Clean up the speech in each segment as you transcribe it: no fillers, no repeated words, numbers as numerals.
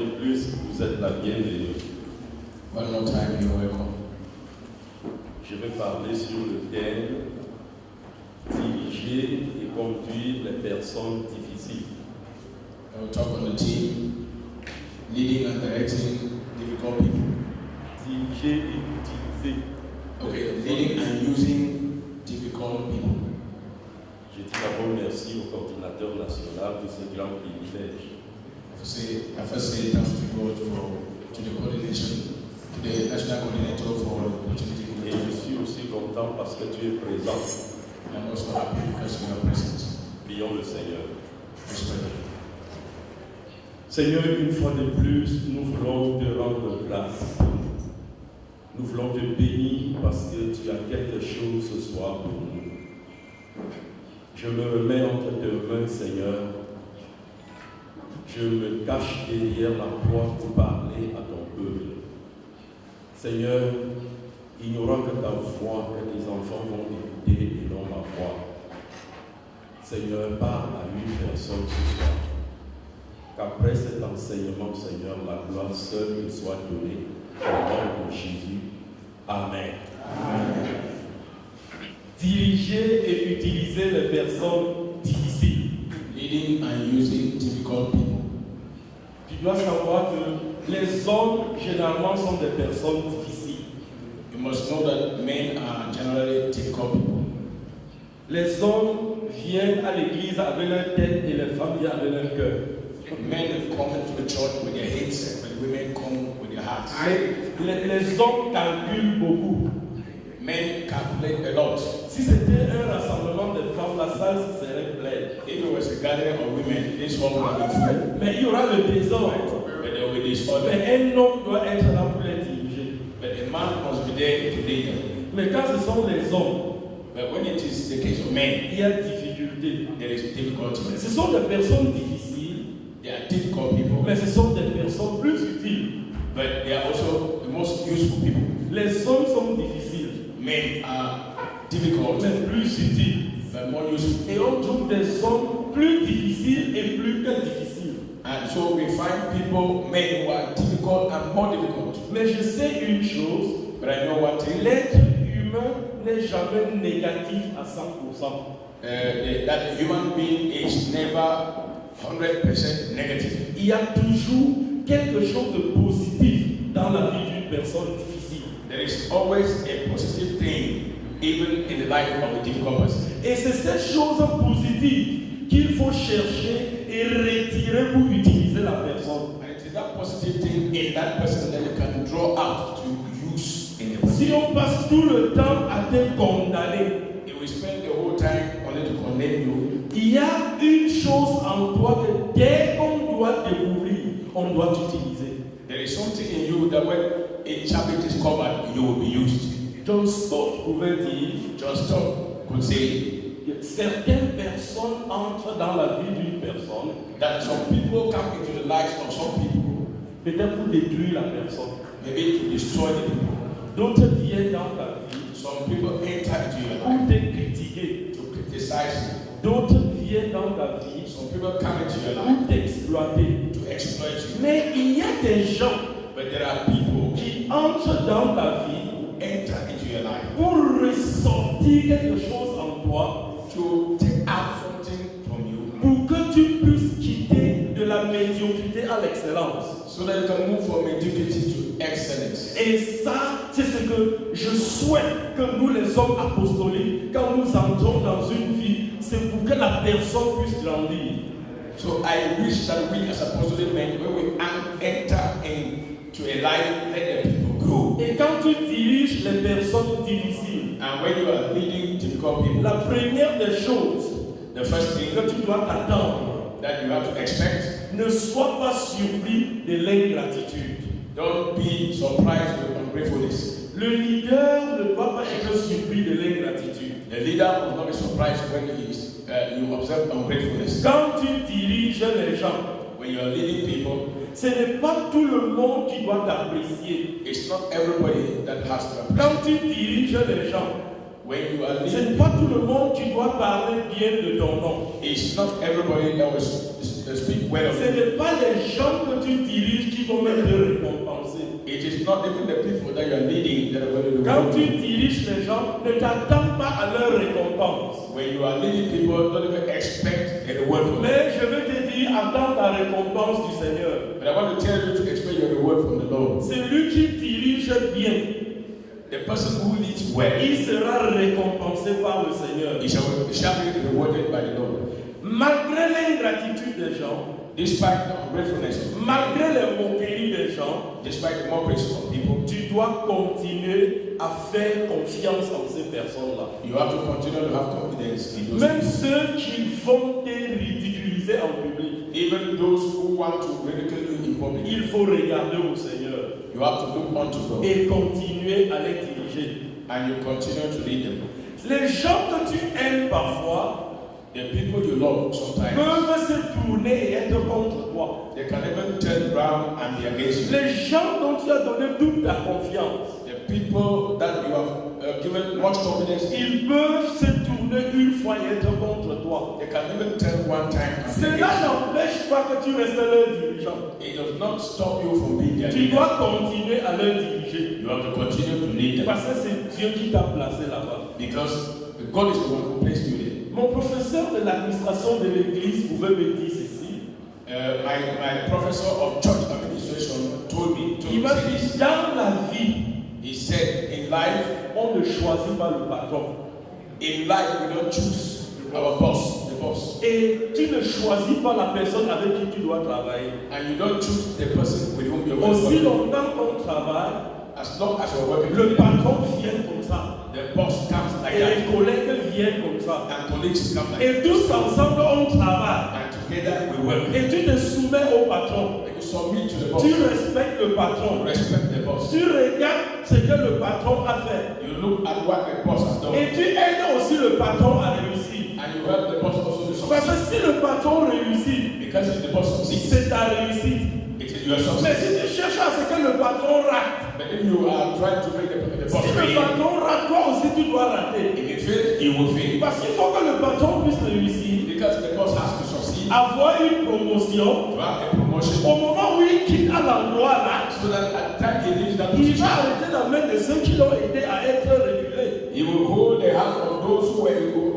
de plus, vous êtes la bienvenue. One more time, you're welcome. Je vais parler sur le thème diriger et conduire les personnes difficiles. I will talk on the theme leading and directing difficult people. Diriger et utiliser. Okay, leading and using difficult people. Je dis d'abord merci au coordinateur national de ce grand privilège. I first say thanks to God to the coordination, to the national coordinator for the opportunity. Et je suis aussi content parce que tu es présent. I'm also happy because you are present. Prions le Seigneur. Let's pray. Seigneur, une fois de plus, nous voulons te rendre grâce. Nous voulons te bénir parce que tu as quelque chose ce soir pour nous. Je me remets entre tes mains, Seigneur. Je me cache derrière la croix pour parler à ton peuple. Seigneur, il n'y aura que ta voix que tes enfants vont écouter et non ma voix. Seigneur, parle à une personne ce soir. Qu'après cet enseignement, Seigneur, la gloire seule te soit donnée au nom de Jésus. Amen. Amen. Diriger et utiliser les personnes difficiles. Leading and using difficult people. Tu dois savoir que les hommes, généralement, sont des personnes difficiles. You must know that men are generally difficult people. Les hommes viennent à l'église avec leur tête et les femmes viennent avec leur cœur. Men come into the church with their heads, but women come with their hearts. Les hommes calculent beaucoup. Men calculate a lot. Si c'était un rassemblement de femmes, la salle serait pleine. If it was a gathering of women, this hall would have been full. Mais il y aura le désordre. But there will be disorder. Mais un homme doit être là pour les diriger. But a man must be there to lead them. Mais quand ce sont les hommes, But when it is the case of men, il y a difficulté. there is difficulty. Ce sont des personnes difficiles, They are difficult people, mais ce sont des personnes plus utiles. but they are also the most useful people. Les hommes sont difficiles, Men are difficult, mais plus utiles. but more useful. Et on trouve des hommes plus difficiles et plus que difficiles. And so we find people, men who are difficult and more difficult. Mais je sais une chose, But I know one thing, l'être humain n'est jamais négatif à 100%. that the human being is never 100% negative. Il y a toujours quelque chose de positif dans la vie d'une personne difficile. There is always a positive thing, even in the life of a difficult person. Et c'est cette chose positive qu'il faut chercher et retirer pour utiliser la personne. And it is that positive thing in that person that you can draw out to use in the person. Si on passe tout le temps à te condamner, If we spend the whole time only to condemn you, il y a une chose en toi que dès qu'on doit découvrir, on doit utiliser. there is something in you that when a chapter is covered, you will be used. John Stott pouvait dire John Stott could say que certaines personnes entrent dans la vie d'une personne, that some people come into the lives of some people, peut-être pour détruire la personne. maybe to destroy the people. D'autres viennent dans ta vie Some people enter into your pour life te critiquer. to criticize D'autres viennent dans ta vie you. Some people come into your life pour t'exploiter. to exploit you. Mais il y a des gens But there are people qui entrent dans ta vie who enter into your life pour ressortir quelque chose en toi, to take out something from you pour que tu puisses quitter de la médiocrité à l'excellence. so that you can move from mediocrity to excellence. Et ça, c'est ce que je souhaite que nous, les hommes apostoliques, quand nous entrons dans une vie, c'est pour que la personne puisse grandir. So I wish that we as apostolic men, when we enter into a life, let the people grow. Et quand tu diriges les personnes difficiles, And when you are leading difficult people, la première des choses the first thing que tu dois t'attendre, that you have to expect, ne sois pas surpris de l'ingratitude. don't be surprised with ungratefulness. Le leader ne doit pas être surpris de l'ingratitude. The leader will not be surprised when you observe ungratefulness. Quand tu diriges les gens, When you are leading people, ce n'est pas tout le monde qui doit t'apprécier. it's not everybody that has to appreciate. Quand tu diriges les gens, When you are ce leading, n'est pas tout le monde qui doit parler bien de ton nom. it's not everybody that was So speak well of Ce them. n'est pas les gens que tu diriges qui vont même te récompenser. It is not even the people that you are leading that are going to do Quand it. tu diriges les gens, ne t'attends pas à leur récompense. When you are leading people, don't even expect a reward from them. Mais je veux te dire, attends la récompense du Seigneur. But I want to tell you to expect your reward from the Lord. Celui qui dirige bien, The person who leads well, il sera récompensé par le Seigneur. he shall be rewarded by the Lord. Malgré l'ingratitude des gens, Despite the ungratefulness of people, malgré les moqueries des gens, despite the mockeries of people, tu dois continuer à faire confiance en ces personnes-là. you have to continue to have confidence in those Même people. ceux qui vont te ridiculiser en public, Even those who want to ridicule you in public, il faut regarder au Seigneur you have to look unto God et continuer à les diriger. and you continue to lead them. Les gens que tu aimes parfois The people you love sometimes, peuvent se tourner et être contre toi. they can even turn around and be against you. Les gens dont tu as donné toute ta confiance, The people that you have given much confidence in, ils peuvent se tourner une fois et être contre toi. they can even turn one time and be Cela against n'empêche pas que tu restes leur dirigeant. you. It does not stop you from being their Tu leader. dois continuer à leur diriger. You have to continue to lead them Parce que c'est Dieu qui t'a placé là-bas. because God is the one who placed you there. Mon professeur de l'administration de l'église pouvait me dire ceci. My professor of church administration told me Il m'a this. dit, dans la vie, He said, in life, on ne choisit pas le patron. we don't choose our boss, the boss. Et tu ne choisis pas la personne avec qui tu dois travailler. And you don't choose the person with whom you're going to Aussi work. longtemps qu'on travaille, As long as you're working, le patron vient comme ça. the boss comes like Et that. les collègues viennent comme ça. And colleagues come like that. Et tous ensemble, on travaille. And together we work. Et tu te soumets au patron. And you submit to the boss. Tu respectes le patron. Respect the boss. Tu regardes ce que le patron a fait. You look at what the boss has done. Et tu aides aussi le patron à réussir. And you help the boss also to Parce succeed. que si le patron réussit, Because if the boss succeeds, c'est ta réussite. it is your Mais success. si tu cherches à ce que le patron rate, But if you are trying to make the boss si le fail, patron rate, toi aussi tu dois rater. if it fails, he will fail. Parce qu'il faut que le patron puisse réussir, Because the boss has to succeed avoir une promotion. to have a promotion. Au moment où il quitte à l'endroit là, So that at the time he leaves that il position, va arrêter la main de ceux qui l'ont aidé à être reculé. he will hold the hand of those who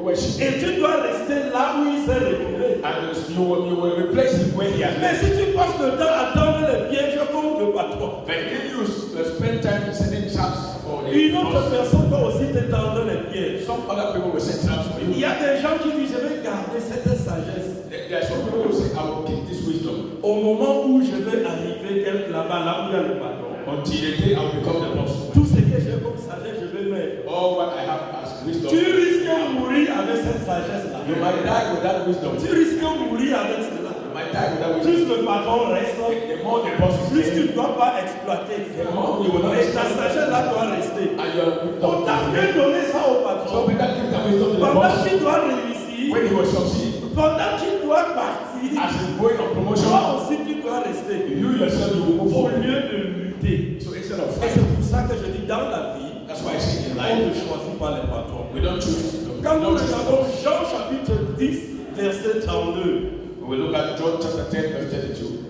were sheep. Et tu dois rester là où il s'est reculé. And you will replace him where he has Mais left. si tu passes le temps à tendre les pièges comme le patron, But if you spend time setting traps for the une autre boss, personne va aussi te tendre les pièges. some other people will set traps for Il you. y a des gens qui disent, je vais garder cette sagesse. There are some people who will say, I will keep this wisdom Au moment où je vais arriver quelque là-bas, là où il y a le patron, until the day I will become the boss. tout ce que j'ai comme sagesse, je vais mettre. All what I have as wisdom, Tu risques de mourir avec cette sagesse-là. you might die with that wisdom. Tu risques de mourir avec cela. You might die with that wisdom. Plus le patron reste, The more the boss is plus there, tu ne dois pas exploiter. the more you will not Et ta sagesse-là doit rester. and your On t'a wisdom. bien donné ça au So patron. better give that wisdom to the Pendant boss qu'il doit réussir, when he will succeed. pendant qu'il doit partir, As he's going on promotion, toi aussi tu dois rester. you yourself you will move Au forward. lieu de lutter. So instead of Et fighting, c'est pour ça que je dis dans la vie, that's why I say in on life, ne choisit pas les patrons. we don't choose. Quand We nous don't choose. regardons Jean chapitre 10, verset 32, We will look at John chapter 10, verse 32.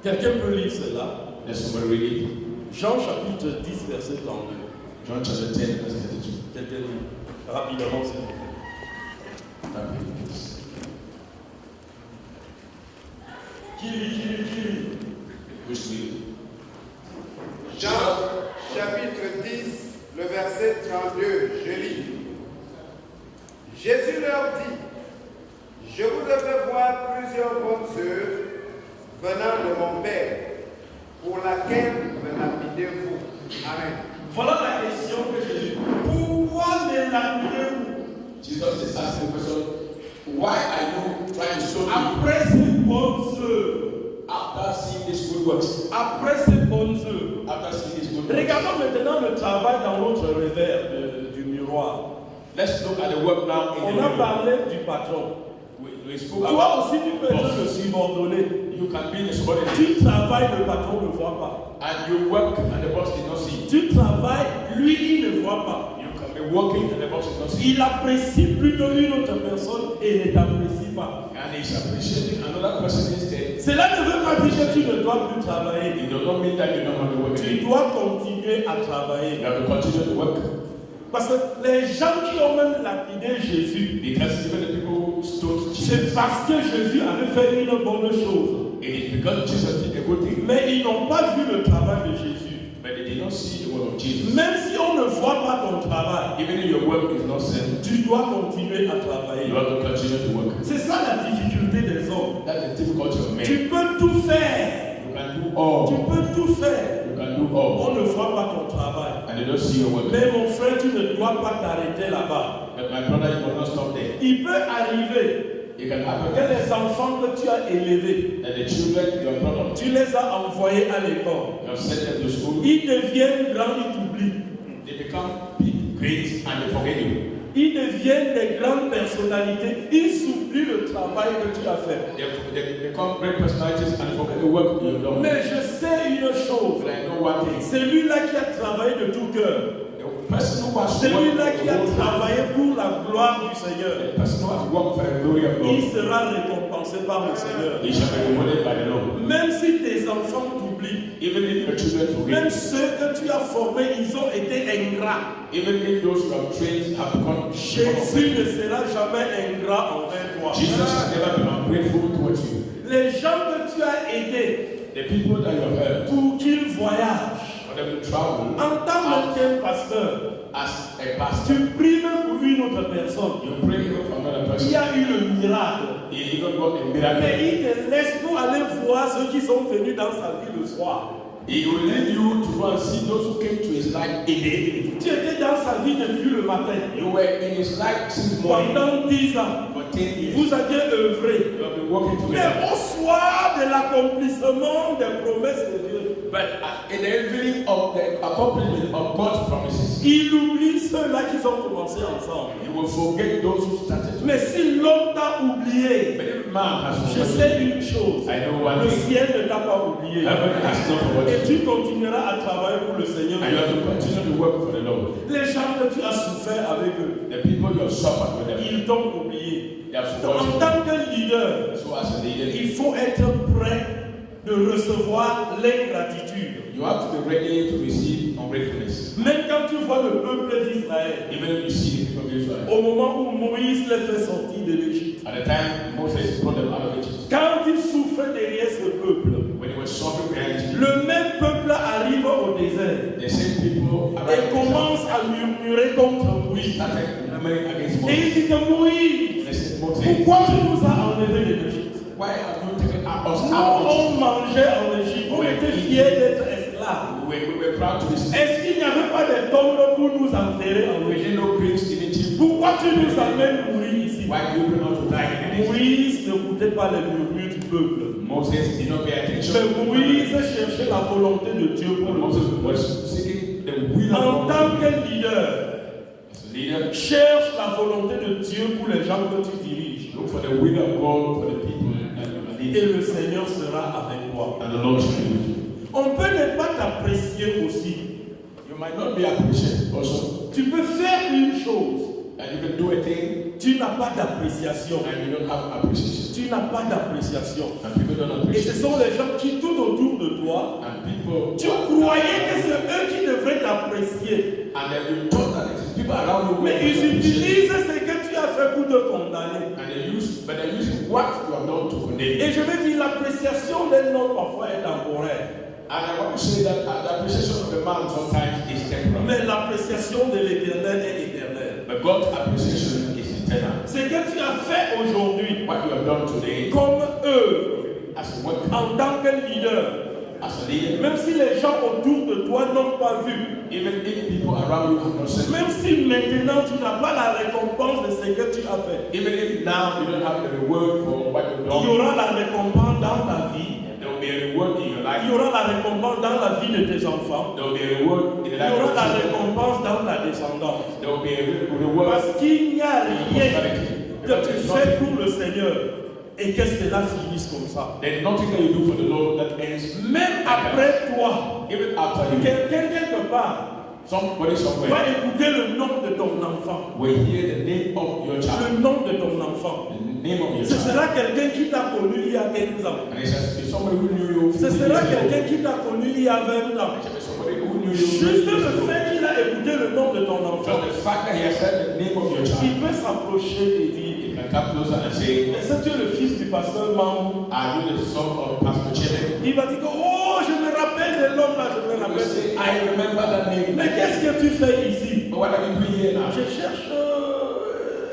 quelqu'un peut lire cela? Let somebody read it. Jean chapitre 10, verset 32. John chapter 10, verse 32. Quelqu'un lit rapidement, s'il vous plaît. Qui lit? Which we Jean chapitre 10, le verset 32, je lis. Jésus leur dit, je vous ai fait voir plusieurs bonnes œuvres venant de mon Père, pour laquelle me lapidez-vous. Amen. Voilà la question que Jésus. Pourquoi me lapidez-vous? Jesus is asking the question, why are you trying to show me Après ces bonnes œuvres, after seeing these good works? après ces bonnes œuvres, After seeing these good works. regardons maintenant le travail dans notre revers du miroir. Let's look at the work now in On the a mirror. parlé du patron. We spoke Toi about aussi, tu peux être le boss. subordonné. You can be the subordinate. Tu travailles, le patron ne voit pas. And you work and the boss did not see. Tu travailles, lui, il ne voit pas. You can be working and the boss did not see. Il apprécie plutôt une autre personne et ne t'apprécie pas. And he's appreciating another person instead pas dire que tu ne dois plus travailler. It does not mean that you don't have to work Tu again. dois continuer à travailler. You have to continue to work. Parce que les gens qui ont même lapidé Jésus, Because even the people who stoned Jesus, c'est parce que Jésus avait fait une bonne chose. it is because Jesus did a good thing. Mais ils n'ont pas vu le travail de Jésus. But they did not see the work of Jesus. Même si on ne voit pas ton travail, Even if your work is not sent, tu dois continuer à travailler. you have to continue to work. C'est ça la difficulté des hommes. That's the difficulty of men. Tu peux tout faire. You can do Tu all. peux tout faire. You can do all. On ne voit pas ton travail. And they don't see your work. Mais mon frère, tu ne dois pas t'arrêter là-bas. But my brother, you will not stop there. Il peut arriver It can que happen les enfants que tu as élevés, that the children you have brought up, tu les as envoyés à l'école. you have sent them to school, Ils deviennent grands, ils t'oublient. they become big, great, and they forget you. Ils deviennent des grandes personnalités. Ils oublient le travail que tu as fait. They become great personalities and they forget the work you have done. Mais je sais une chose. But I know one thing. Celui-là qui a travaillé de tout cœur, The person who has celui-là qui a worked, travaillé pour la gloire du Seigneur, the person who has worked for the glory of il God, sera récompensé par le Seigneur. he shall be rewarded by the Lord. Même si tes enfants t'oublient, Even if your children même forget, ceux que tu as formés, ils ont été ingrats. even if those who have trained have become Jésus ne sera jamais ingrat envers toi. Jesus has never been ungrateful towards you. Les gens que tu as aidés The people that you have helped, pour qu'ils voyagent, for them to travel en tant qu'un pasteur, as a pastor, tu pries même pour une autre personne. you pray even for another Il person. y a eu le miracle. He even got a Mais miracle. il te laisse pour aller voir ceux qui sont venus dans sa vie le soir. He will lead you to go and see those who came to his life in the evening. Tu étais dans sa vie depuis le matin. You were in his life since morning Pendant 10 ans, for 10 years. vous aviez œuvré. You have been working Mais together. au soir de l'accomplissement des promesses de Dieu, But in the evening of the accomplishment of God's promises, il oublie ceux-là qui ont commencé ensemble. you will forget those who started. Mais si l'homme t'a oublié, But if man has je forgotten, sais une chose, I know one le thing. ciel ne t'a pas oublié. Heaven has not forgotten. Et tu continueras à travailler pour le Seigneur. And you have to continue to work for the Lord. Les gens que tu as souffert avec eux, The people you have suffered with them, ils t'ont oublié. they have Donc, en forgotten. tant que leader, So as a leader, il faut être prêt de recevoir l'ingratitude. you have to be ready to receive ungratefulness. Même quand tu vois le peuple d'Israël, Even if you see the people of Israel. au moment où Moïse les fait sortir de l'Égypte, At the time Moses brought them out of Egypt, quand ils souffraient derrière ce peuple, when he was suffering behind his people, le même peuple arrive au désert the same people et arrived commence à murmurer contre Moïse. started murmuring against Et il Moses. dit que Moïse, They said, Moses, pourquoi tu nous as enlevés de l'Égypte? why have you taken us Nous, out of on Egypt? mangeait en Égypte, on était fiers d'être esclaves. We were proud to be slaves. Est-ce qu'il n'y avait pas de tombes pour nous enterrer en We Égypte? did no graves in Egypt. Pourquoi tu nous amènes mourir ici? Why do you bring us to die in Egypt? Moïse n'écoutait pas les murmures du peuple. Moses did not pay attention. Mais Moïse cherchait la volonté de Dieu pour But le Moses peuple. was seeking the will En of tant God. que leader, As a leader, cherche la volonté de Dieu pour les gens que tu diriges. look for the will of God for the people that you are Et leading. le Seigneur sera avec toi. And the Lord shall be with you. On peut ne pas t'apprécier aussi. You might not be appreciated also. Tu peux faire une chose. And you can do a thing Tu n'as pas d'appréciation. and you don't have appreciation. Tu n'as pas d'appréciation. And people don't Et ce appreciate. sont les gens qui tournent autour de toi. And people Tu croyais que c'est eux qui devraient t'apprécier. and then you thought that it is people around you who Mais ils appreciate. utilisent ce que tu as fait pour te condamner. And they use, but they're using what you have done to condemn you. Et je veux dire, l'appréciation d'un homme parfois est temporaire. And I want to say that the appreciation of a man sometimes is temporary. Mais l'appréciation de l'éternel est éternelle. But God's appreciation is eternal. Ce que tu as fait aujourd'hui What you have done today comme œuvre, as a worker, en tant que leader, as a leader, même si les gens autour de toi n'ont pas vu, even if people around you have not seen, même si maintenant tu n'as pas la récompense de ce que tu as fait, even if now you don't have the reward for what you've il y done, aura la récompense dans ta vie, there will be a reward in your il life. y aura la récompense dans la vie de tes enfants, There will be a reward in the il y life aura of la children. récompense dans ta descendance. There will be a reward Parce qu'il n'y a rien que Because tu there's fais nothing, pour le Seigneur et que cela finisse comme ça. there's nothing that you do for the Lord that ends. Même après toi, Even after you, quelqu'un quelque part somebody somewhere va écouter le nom de ton enfant. will hear the name of your child, Le nom de ton enfant. the name of your Ce child. sera quelqu'un qui t'a connu il y a 15 ans. And it shall be somebody who knew you. Ce sera quelqu'un qui t'a connu il y a 20 ans. It shall be somebody who knew you. Juste le fait qu'il a écouté le nom de ton So enfant, the fact that he has said the name of your child, il peut s'approcher et dire, you can come closer and say, est-ce que tu es le fils du pasteur Mamou? are you the son of Pastor Chebe? Il va dire que, oh, je me rappelle de l'homme là, je me You will rappelle. say, I remember that name. Mais qu'est-ce que tu fais ici? But what are you doing here now? Je cherche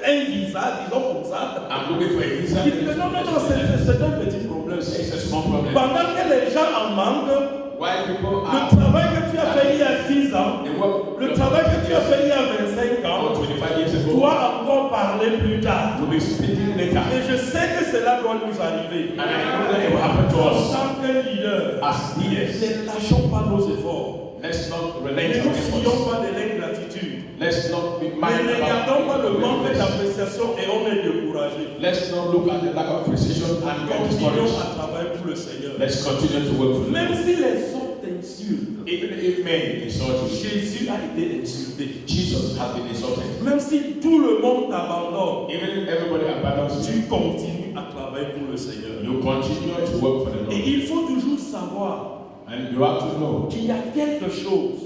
un visa, disons comme ça. I'm looking for a visa. Il dit que non, c'est un petit problème. It's a small problem. Pendant que les gens en manquent, Why people le are travail que tu as fait il y a 10 ans, the work, le travail que tu as fait il y a 25 or ans, 25 years ago, doit encore parler plus tard. will be speaking later. Et je sais que cela doit nous arriver. And I know that it will happen to En us tant que leader, as leaders. ne lâchons pas nos efforts. Let's not Ne relate nous our efforts. fions pas de l'ingratitude. Let's not be Ne mindful regardons pas le manque about d'appréciation et on est découragé. Let's not look at the lack of appreciation and get Continuons discouraged. à travailler pour le Seigneur. Let's continue to work for Même Him. si les autres t'insultent, Even if men insult you, Jésus a été insulté. Jesus has been insulted. Même si tout le monde t'abandonne, Even if everybody abandons you, tu continues à travailler pour le Seigneur. you continue to work for the Et Lord. il faut toujours savoir And you have to know qu'il y a quelque chose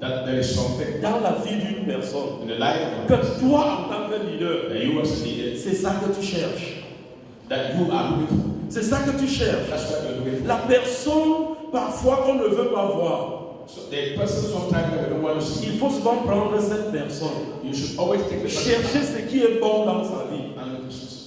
that there is something dans la vie d'une personne in the life of que a person toi, en tant que leader, that you as a leader, c'est ça que tu cherches. that you are looking for. C'est ça que tu cherches. That's what you're looking for. La personne, parfois, qu'on ne veut pas voir. So the person sometimes that we don't want to see, Il faut souvent prendre cette personne, you should always take the person chercher ce qui est bon dans sa vie, and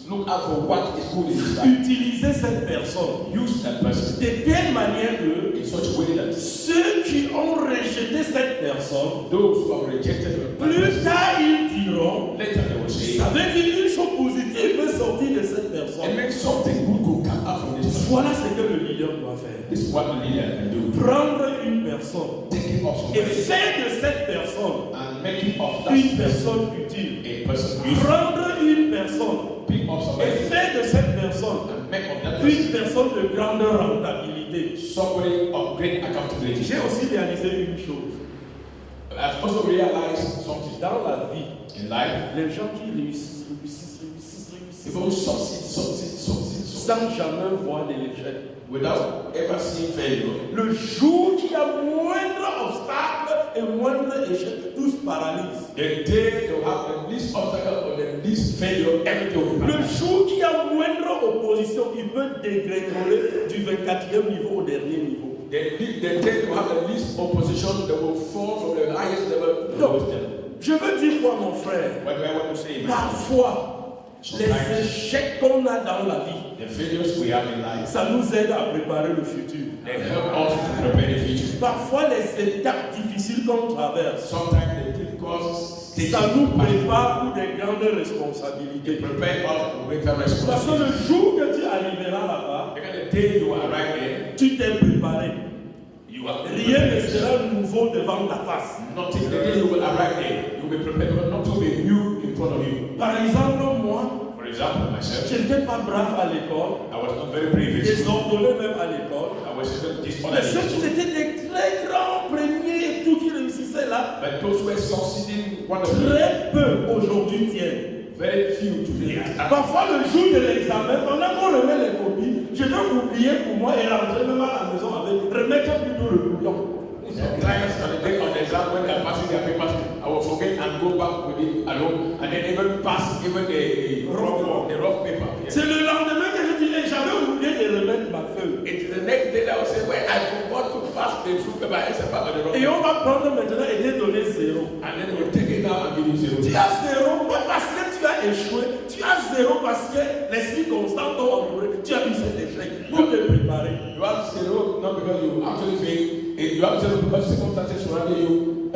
look out for what is good in his life. utiliser cette personne Use that person de telle manière que in such a way that ceux qui ont rejeté cette personne, those who have rejected the plus person, tard ils diront, later they will say, ça veut dire une chose positive peut sortir de cette and personne. then something good will come out from this person. Voilà ce que le leader doit faire. This is what the leader can do. Prendre une personne Take it off et somebody faire de cette personne and make it of that une person personne utile. a person useful. Prendre une personne Pick up et somebody faire de cette personne and make of that person une personne de grande rentabilité. somebody of great accountability. J'ai aussi réalisé une chose. I've also realized something Dans la vie, in life. les gens qui réussissent People succeed sans jamais voir de l'échec. without ever seeing failure. Le jour qu'il y a moindre obstacle et moindre échec, tous paralysent. The day they will have the least obstacle or the least failure, everything will be Le perfect. jour qu'il y a moindre opposition, il peut dégringoler du 24e niveau au dernier niveau. The day they will have the least opposition, they will fall from the highest level to the lowest level. Je veux dire quoi, mon frère? What do I want to say? Parfois, les échecs qu'on a dans la vie, The failures we have in life, ça nous aide à préparer le futur. they help us to prepare the future. Parfois, les étapes difficiles qu'on traverse, Sometimes the difficult stages ça nous prépare pour des grandes responsabilités. prepare us to greater Parce que responsibility. le jour que tu arriveras là-bas, Because the day you arrive there, tu t'es préparé. you are Rien ne sera nouveau devant ta face. nothing. The day you will arrive there, you will be prepared. Nothing will be new in front of you. Par exemple, moi, For example, myself, je n'étais pas brave à l'école, I was not very brave. désordonné même à l'école. I was even Mais ceux dishonest. qui étaient des très grands premiers et tout qui réussissaient là, But those who were succeeding wonderfully, très peu aujourd'hui tiennent. very few today. Parfois, le jour de l'examen, pendant qu'on remet les copies, je vais oublier pour moi et rentrer même à la maison avec remettre plutôt le bouillon. Sometimes on the day on the exam when they are passing their papers, I will forget and go back with it alone, and then even pass even the rough paper. Yes. C'est le lendemain que je dis, eh, j'avais oublié de remettre ma feuille. It's the next day that I will say, well, I forgot to pass the true paper, I said, back to the rough Et paper. on va prendre maintenant et te donner 0. And then they will take it down and give you zero. Tu as 0 pas parce que tu as échoué, tu as 0 parce que les circonstances t'ont entouré, tu as eu cet échec pour te préparer. You have zero not because you actually failed. You have zero because circumstances surrounding you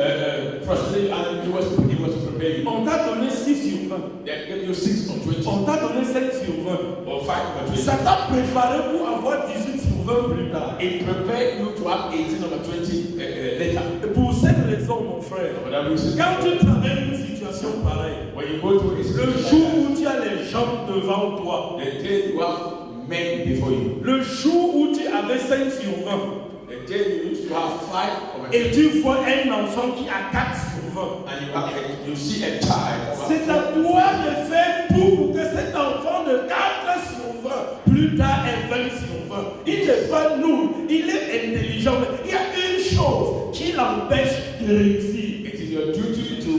frustrated you and it was to prepare you. On t'a donné 6 sur 20. They gave you 6 on 20 On t'a donné 7 sur 20. or 5 on 20. Ça t'a préparé pour avoir 18 sur 20 plus tard. It prepared you to have 18 over 20 later. Et pour cette raison, mon frère, For that reason, quand tu traverses une situation pareille, when you go through a le situation jour like où tu as les gens devant toi, that, the day you have men before you, le jour où tu avais 5 sur 20, the day you used to have 5 over 20, et tu vois un enfant qui a 4 sur 20, and you see a child, c'est à toi de faire tout pour que cet enfant de 4 Il n'est pas nul, il est intelligent. Mais il y a une chose qui l'empêche de réussir. It is your duty to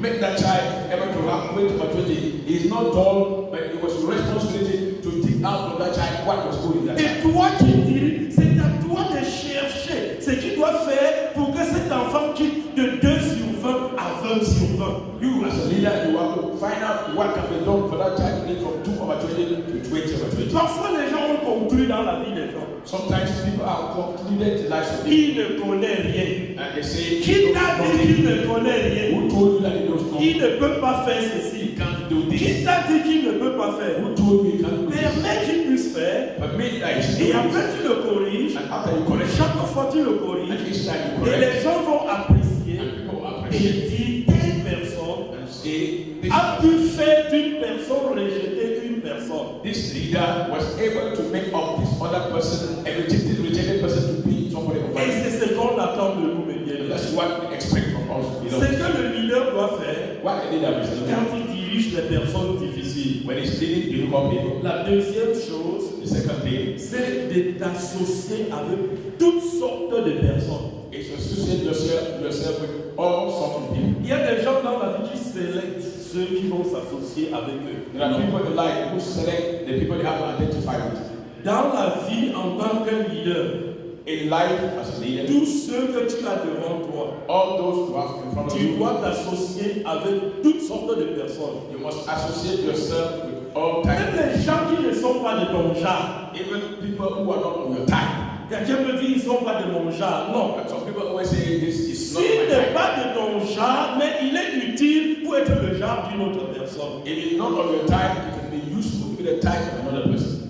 make that child able to have great maturity. He is not dull, but it was your responsibility to dig out of that child what was good in that Et child. toi qui dis, c'est à toi de chercher ce qu'il doit faire pour que cet enfant quitte de 2 sur 20 à 20 sur 20. You as a leader, you have to find out what can be done for that child to live from 2 over 20 to 20 over 20. Parfois, les gens ont conclu dans la vie des gens. Sometimes people are concluded the lives of people Il ne connaît rien. and they say, Qui t'a dit qu'il ne connaît rien? who told you that he knows nothing? Il ne peut pas faire ceci. He can't do this. Qui t'a dit qu'il ne peut pas faire? Who told you he can't do this? Permets qu'il puisse faire. Permit that he should do Et it. après, tu le corriges. And after you correct, Chaque fois, tu le corriges. and each time you Et correct, les gens vont apprécier. and people will Et appreciate il dit, telle personne and say, a pu faire d'une personne rejeter une personne. this leader was able to make of this other person, a rejected person, to be somebody of Et value. c'est ce qu'on attend de nous, mes And bien-aimés. that's what we expect from us. You Ce know, que le leader doit faire what a leader is doing quand il dirige les personnes difficiles. when he's leading difficult people. La deuxième chose, The second thing c'est de t'associer avec toutes sortes de personnes. is to associate yourself with all sorts of people. Il y a des gens dans la vie qui sélectent ceux qui vont s'associer avec eux. There are people in life who select the people they have to identify with. Dans la vie en tant qu'un leader, In life, as a leader, tous ceux que tu as devant toi, all those who have in front of tu you, dois t'associer avec toutes sortes de personnes. you must associate yourself with all Même types. les gens qui ne sont pas de ton genre. Even people who are not on your type. Quelqu'un me dit ils ne sont pas de mon genre. Non. And some people always say this is not S'il my n'est type. pas de ton genre, mais il est utile pour être le genre d'une autre personne. If it's not of your type, it can be useful to be the type of another person.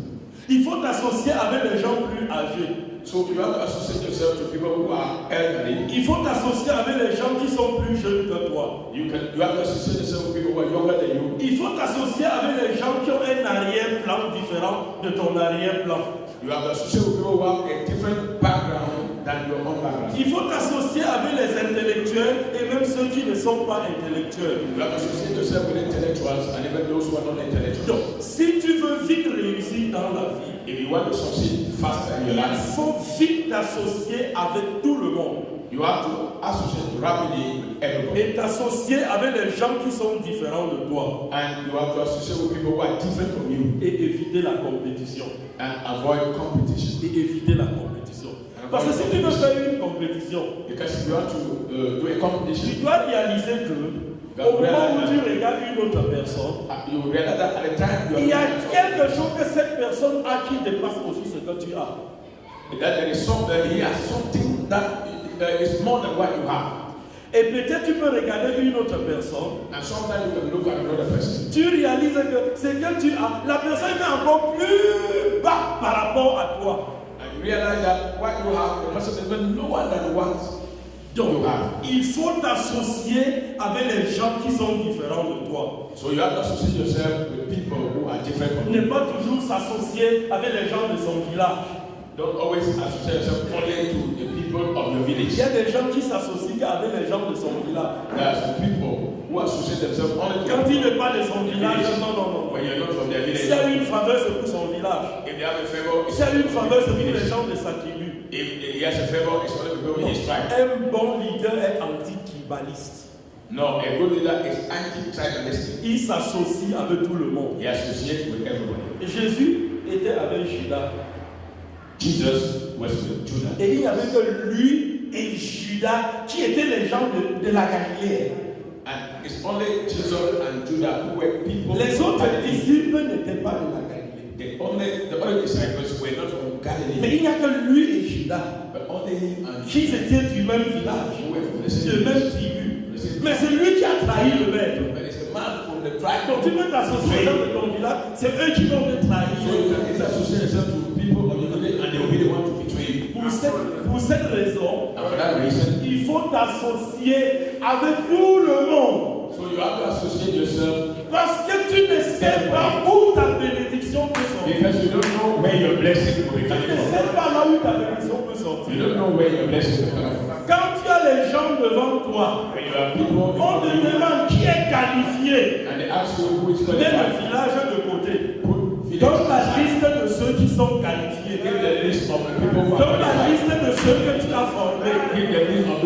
Il faut t'associer avec les gens plus âgés. So you have to associate yourself to people who are elderly. Il faut t'associer avec les gens qui sont plus jeunes que toi. You have to associate yourself with people who are younger than you. Il faut t'associer avec les gens qui ont un arrière-plan différent de ton arrière-plan. You have to associate with people who have a different background than your own background. Il faut t'associer avec les intellectuels et même ceux qui ne sont pas intellectuels. You have to associate yourself with intellectuals and even those who are not intellectuals. Donc, si tu veux vite réussir dans la vie, If you want to succeed faster in your il life, faut vite t'associer avec tout le monde. you have to associate rapidly with everybody. Et t'associer avec les gens qui sont différents de toi. And you have to associate with people who are different from you Et éviter la compétition. and avoid competition. Et éviter la compétition. Parce que si tu veux faire une compétition, Because if you want to do a competition, tu dois réaliser que au moment où tu regardes une autre personne, you will realize that at the time you il y a are quelque chose que cette personne a qui dépasse aussi ce que tu as. that there is something, he has something that is more than what you have. Et peut-être tu peux regarder une autre personne, And sometimes you can look at another person. tu réalises que ce que tu as, la personne est encore plus bas par rapport à toi. And you realize that what you have, the person is even lower than what Donc, you have. il faut t'associer avec les gens qui sont différents de toi. So you have to associate yourself with people who are different from Ne you. pas toujours s'associer avec les gens de son village. Don't always associate yourself only to the people of your village. Il y a des gens qui s'associent avec les gens de son village. There are some people who associate themselves only to Quand il n'est pas de son village, non, non, non. when you're not from their village. S'il y a une faveur, c'est pour son village. If they have a favor, S'il y a une faveur, c'est pour les gens de sa tribu. if he has a favor, it's only people in his tribe. Un bon leader est anti-tribaliste. No, a good leader is anti-tribalistic. Il s'associe avec tout le monde. He associates with everybody. Et Jésus était avec Judas. Jesus was with Judah. Et il n'y avait que lui et Judas qui étaient les gens de la Galilée. And it's only Jesus and Judah who were people. Les autres Galilee. disciples n'étaient pas de la Galilée. The other disciples were not from Mais Galilee, il n'y a que lui et Judas but only him and qui étaient du même village, who were from the de same même tribu. Mais c'est lui qui a trahi le maître. But it's a man from the tribe. Donc tu peux t'associer aux gens de ton village, c'est eux qui vont te So trahir. you can associate yourself to people of your village and they will be the one to betray you. Pour cette raison, And for that reason, il faut t'associer avec tout le monde. so you have to associate yourself Parce que tu ne sais pas où ta bénédiction peut sortir. because you don't know where your blessing will be Tu coming ne from. sais pas là où ta bénédiction peut You sortir. don't know where your blessing will come from. Quand tu as les gens devant toi, When you have people on before te you demande qui est qualifié. and they ask you who is Mets le qualified, village de côté. put village Donne la aside. liste de ceux qui sont qualifiés. Give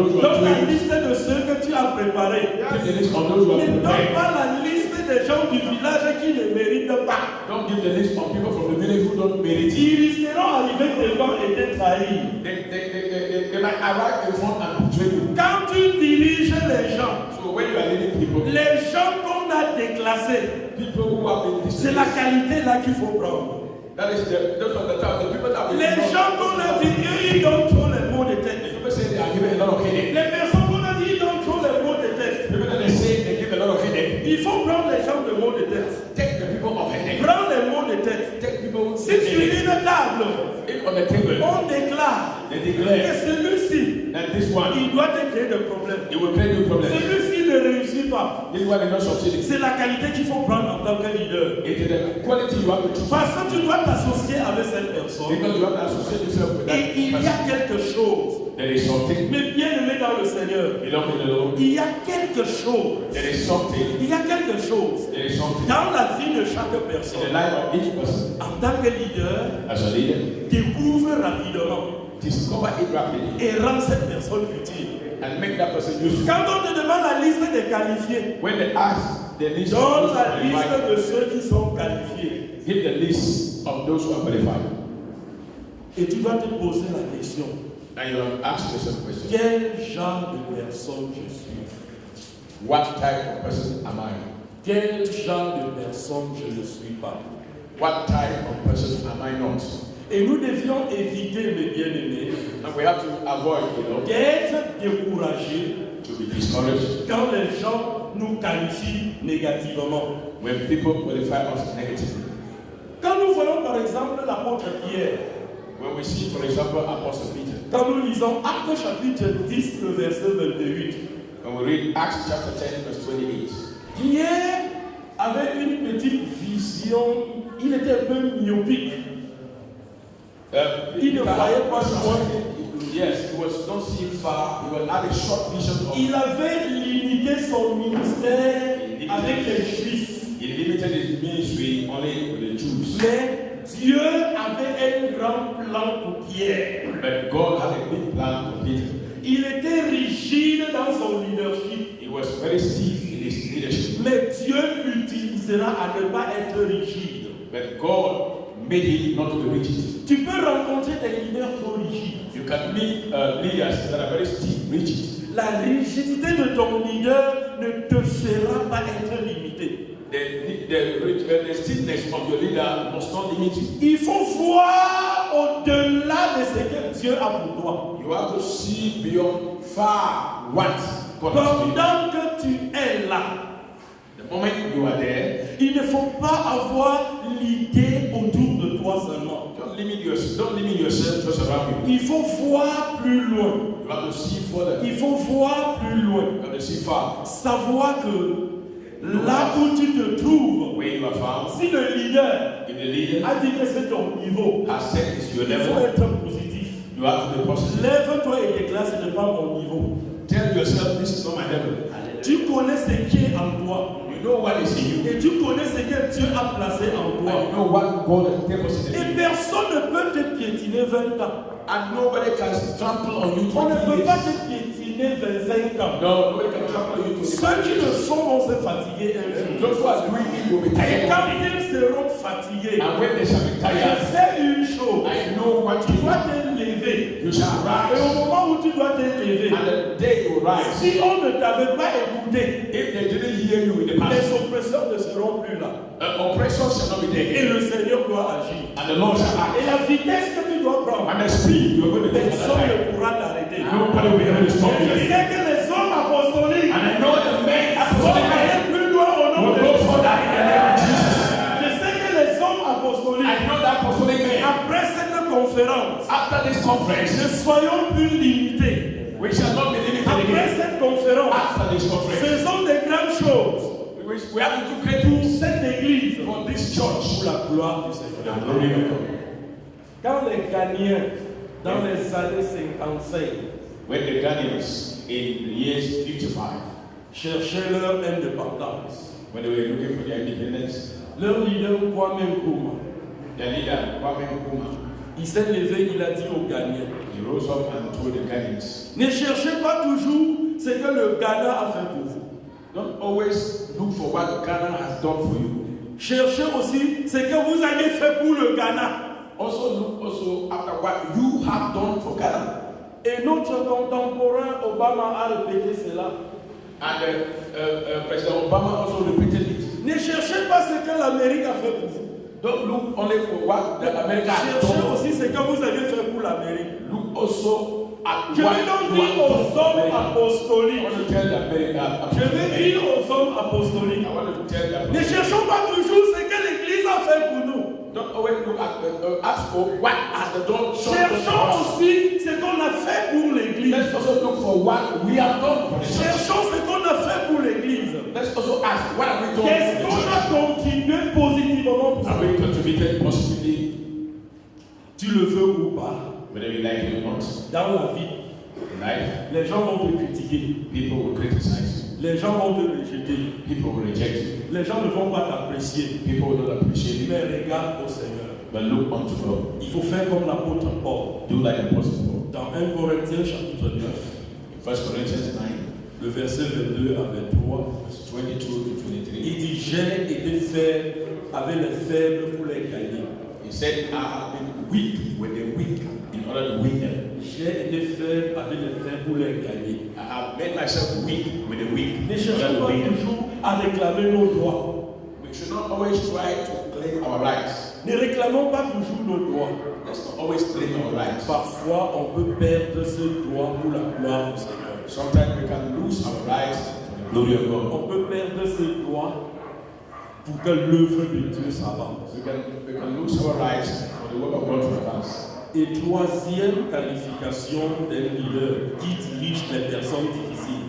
those who are Donne la trained. liste de ceux que tu as préparés. Give the list of those who are Ne donne prepared. pas la liste des gens du village qui ne méritent pas. Don't give the list of people from the village who don't merit it. Ils risqueront d'arriver devant et d'être trahis. They might arrive in front and betray you. Quand tu diriges les gens, So when you are leading people, les gens qu'on a déclassés, people who have been c'est la qualité là qu'il faut prendre. that is those are the people that Les gens qu'on a dit, eux, ils donnent trop les mots de tête. people say they are giving a lot of headache. Les personnes qu'on a dit, ils donnent trop les mots de tête. People that they say they give a lot of headache. Il faut prendre les gens de mots de tête. Take the people of headache. Prends les mots de tête. Take people Si sur une table, if on the table on déclare they que declare celui-ci, that this one il doit te créer des problèmes. it will create new problems. Celui-ci ne réussit pas. This one is not succeeding. C'est la qualité qu'il faut prendre en tant que leader. It is the quality you have to choose. Parce que tu dois t'associer avec cette personne. Because you have to associate yourself with that Et il y a person. quelque chose. There is something. Mais bien aimé dans le Seigneur, Belong in the Lord. il y a quelque chose. There is something. Il y a quelque chose There is something. dans la vie de chaque In the personne. life of each person. En tant que leader, As a leader, découvre rapidement discover it rapidly et rend cette personne utile. and make that person useful. Quand on te demande la liste des qualifiés, When they ask the list of donne those who la are liste qualified, de ceux qui sont qualifiés. give the list of those who are qualified. Et tu vas te poser la question, And you have to ask yourself a question. quel genre de personne je suis? What type of person am I? Quel genre de personne je ne suis pas? What type of person am I not? Et nous devions éviter, mes bien-aimés, And we have to avoid, d'être découragés to be discouraged quand les gens nous qualifient négativement. when people qualify us negatively. Quand nous voyons par exemple l'apôtre Pierre, When we see, for example, Apostle Peter, quand nous lisons Actes chapitre 10, le verset 28, when we read Acts chapter 10, verse 28, Pierre avait une petite vision, il était un peu myopique. Il ne voyait pas loin. Yes, he was not seeing far. He had a short vision of. Il avait limité son ministère avec les Juifs. He limited his ministry only with the Jews. Mais Dieu avait un grand plan pour Pierre. But God had a big plan for Peter. Il était rigide dans son leadership. He was very stiff in his leadership. Mais Dieu l'utilisera à ne pas être rigide. But God made him not to be rigid. Tu peux rencontrer des leaders trop rigides. You can meet leaders that are very stiff, rigid. La rigidité de ton leader ne te fera pas être limité. The stiffness of your leader must not limit you. Il faut voir au-delà de ce que Dieu a pour toi. You have to see beyond far what God has made. Pendant que tu es là, The moment you are there, il ne faut pas avoir l'idée autour de toi seulement. don't limit yourself just around you. Il faut voir plus loin. You have to see further. Il faut voir plus loin. You have to see far. Savoir que là où tu te trouves, Where you are found, si le leader if the leader a dit que c'est ton niveau, has said this your il faut level, être positif. you have to be positive. Lève-toi et déclare, ce n'est pas mon niveau. Tell yourself this is not my level. Tu connais ce qui est en toi. You know what is in you. Et tu connais ce que Dieu a placé en And toi. you know what God has deposited in Et you. personne ne peut te piétiner 20 ans. And nobody can trample on you On ne 20 peut pas years. te piétiner 25 ans. No, nobody can trample on you 20 Ceux qui le font vont se fatiguer un jour. Those who are doing it will be Et tired quand one day. ils seront fatigués, And when they shall be je tired, sais une chose. I know what Tu you dois te lever. You shall Et au rise. moment où tu dois te lever, And the day you rise, si on ne t'avait pas écouté, if they didn't hear you in the les past, oppresseurs ne seront plus là. oppressors shall not be Et there. le Seigneur doit agir. And the Lord shall act. Et la vitesse que tu dois prendre, And the speed you are going to take at that personne time. ne pourra t'arrêter. Nobody will be able to stop Et je you. sais que les hommes apostoliques And I know the men vont apostolic men aller plus loin au nom will de go Jésus. further in the name of Jesus. Je sais que les hommes apostoliques, I know that apostolic men, après cette conférence, after this ne conference, soyons plus limités. we shall not be limited Après again. cette conférence, After this conference, faisons des grandes choses we have to do great pour things cette église, for this pour church. la gloire du For Seigneur. the glory of God. Quand les Ghanéens, dans les années 55, When the Ghanaians in the years 55, cherchaient leur indépendance, when they were looking for their independence, leur leader Kwame Nkrumah, their leader Kwame Nkrumah, Il s'est levé, il a dit aux Ghanéens, He rose up and told the Ghanaians, ne cherchez pas toujours ce que le Ghana a fait pour vous. don't always look for what Ghana has done for you. Cherchez aussi ce que vous avez fait pour le Ghana. Also look also after what you have done for Ghana. Et notre contemporain Obama a répété cela. And President Obama also repeated it. Ne cherchez pas ce que l'Amérique a fait pour vous. Don't look only for what the America has Cherchez done. aussi ce que vous avez fait pour l'Amérique. Look also at Je what vais donc you dire have done aux for hommes America. I apostoliques. want to tell the America. Je vais dire aux hommes apostoliques. I want to tell them. Ne cherchons pas toujours ce que l'Église a fait pour nous. Don't always look at ask for what has the done. Cherchons aussi ce qu'on a fait pour l'Église. Let's also look for what we have done for the church. Cherchons ce qu'on a fait pour l'Église. Let's also ask what have we done Qu'est-ce for qu'on the a church. contribué positivement pour ça? Have we contributed positively, Tu le veux ou pas, whether you like it or not? dans la vie, In life, les gens vont te critiquer. people will criticize Les gens vont te rejeter. you. People will reject you. Les gens ne vont pas t'apprécier. People will not appreciate you. Mais regarde au Seigneur. But look unto God. Il faut faire comme l'apôtre Paul. Do like the apostle Paul. Dans 1 Corinthiens chapitre 9, In 1 Corinthians 9, le verset 22 à 23, verse 22 to 23. il dit, j'ai été faible avec les faibles pour les gagner. He said, I have been weak with the weak in order to win them. J'ai été faible avec les faibles pour les gagner. I have made myself weak with the weak Ne in cherchons order to pas win them. toujours à réclamer nos droits. We should not always try to claim our rights. Ne réclamons pas toujours nos droits. Let's not always claim our rights. Parfois, on peut perdre ce droit pour la gloire du Seigneur. Sometimes we can lose our rights for the glory of God. On peut perdre ce droit pour que l'œuvre de Dieu s'avance. We can lose our rights for the work of God to advance. Et troisième qualification d'un leader qui dirige les personnes difficiles.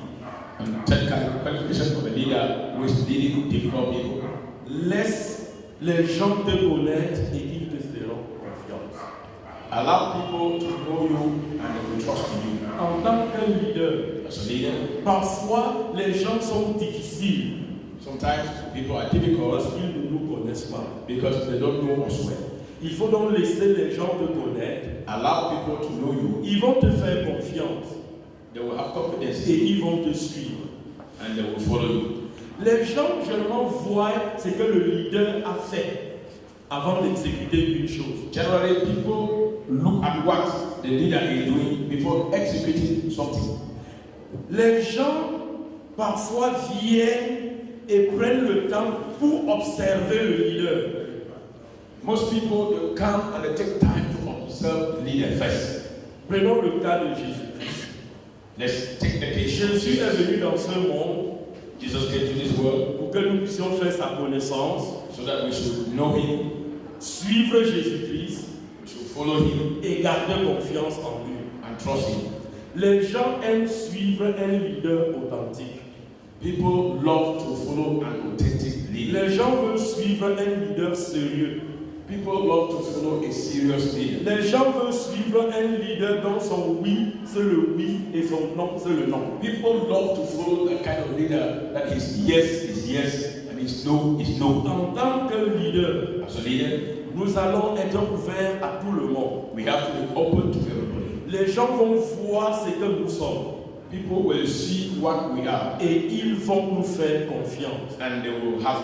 And third qualification of a leader who is leading difficult people. Laisse les gens te connaître et ils te feront confiance. Allow people to know you and they will trust in you. En tant que leader, As a leader, parfois les gens sont difficiles sometimes people are parce difficult qu'ils ne nous connaissent pas. because they don't know us well. Il faut donc laisser les gens te connaître. Allow people to know you. Ils vont te faire confiance They will have confidence et in you ils vont te suivre. and they will follow you. Les gens généralement voient ce que le leader a fait avant d'exécuter une chose. Generally, people look at what the leader is doing before executing something. Les gens parfois viennent et prennent le temps pour observer le leader. Most people they come and they take time to observe the leader first. Prenons le cas de Jésus-Christ. Let's take the case. Jésus est venu dans ce monde Jesus came to this world pour que nous puissions faire sa connaissance, so that we should know him, suivre Jésus-Christ we should follow him et garder confiance en lui. and trust him. Les gens aiment suivre un leader authentique. People love to follow an authentic leader. Les gens veulent suivre un leader sérieux. People love to follow a serious leader. Les gens veulent suivre un leader dont son oui, c'est le oui et son non, c'est le non. People love to follow the kind of leader that his yes is yes and his no is no. En tant que leader, As a leader, nous allons être ouverts à tout le monde. we have to be open to everybody. Les gens vont voir ce que nous sommes People will see what we are et ils vont nous faire confiance. and they will have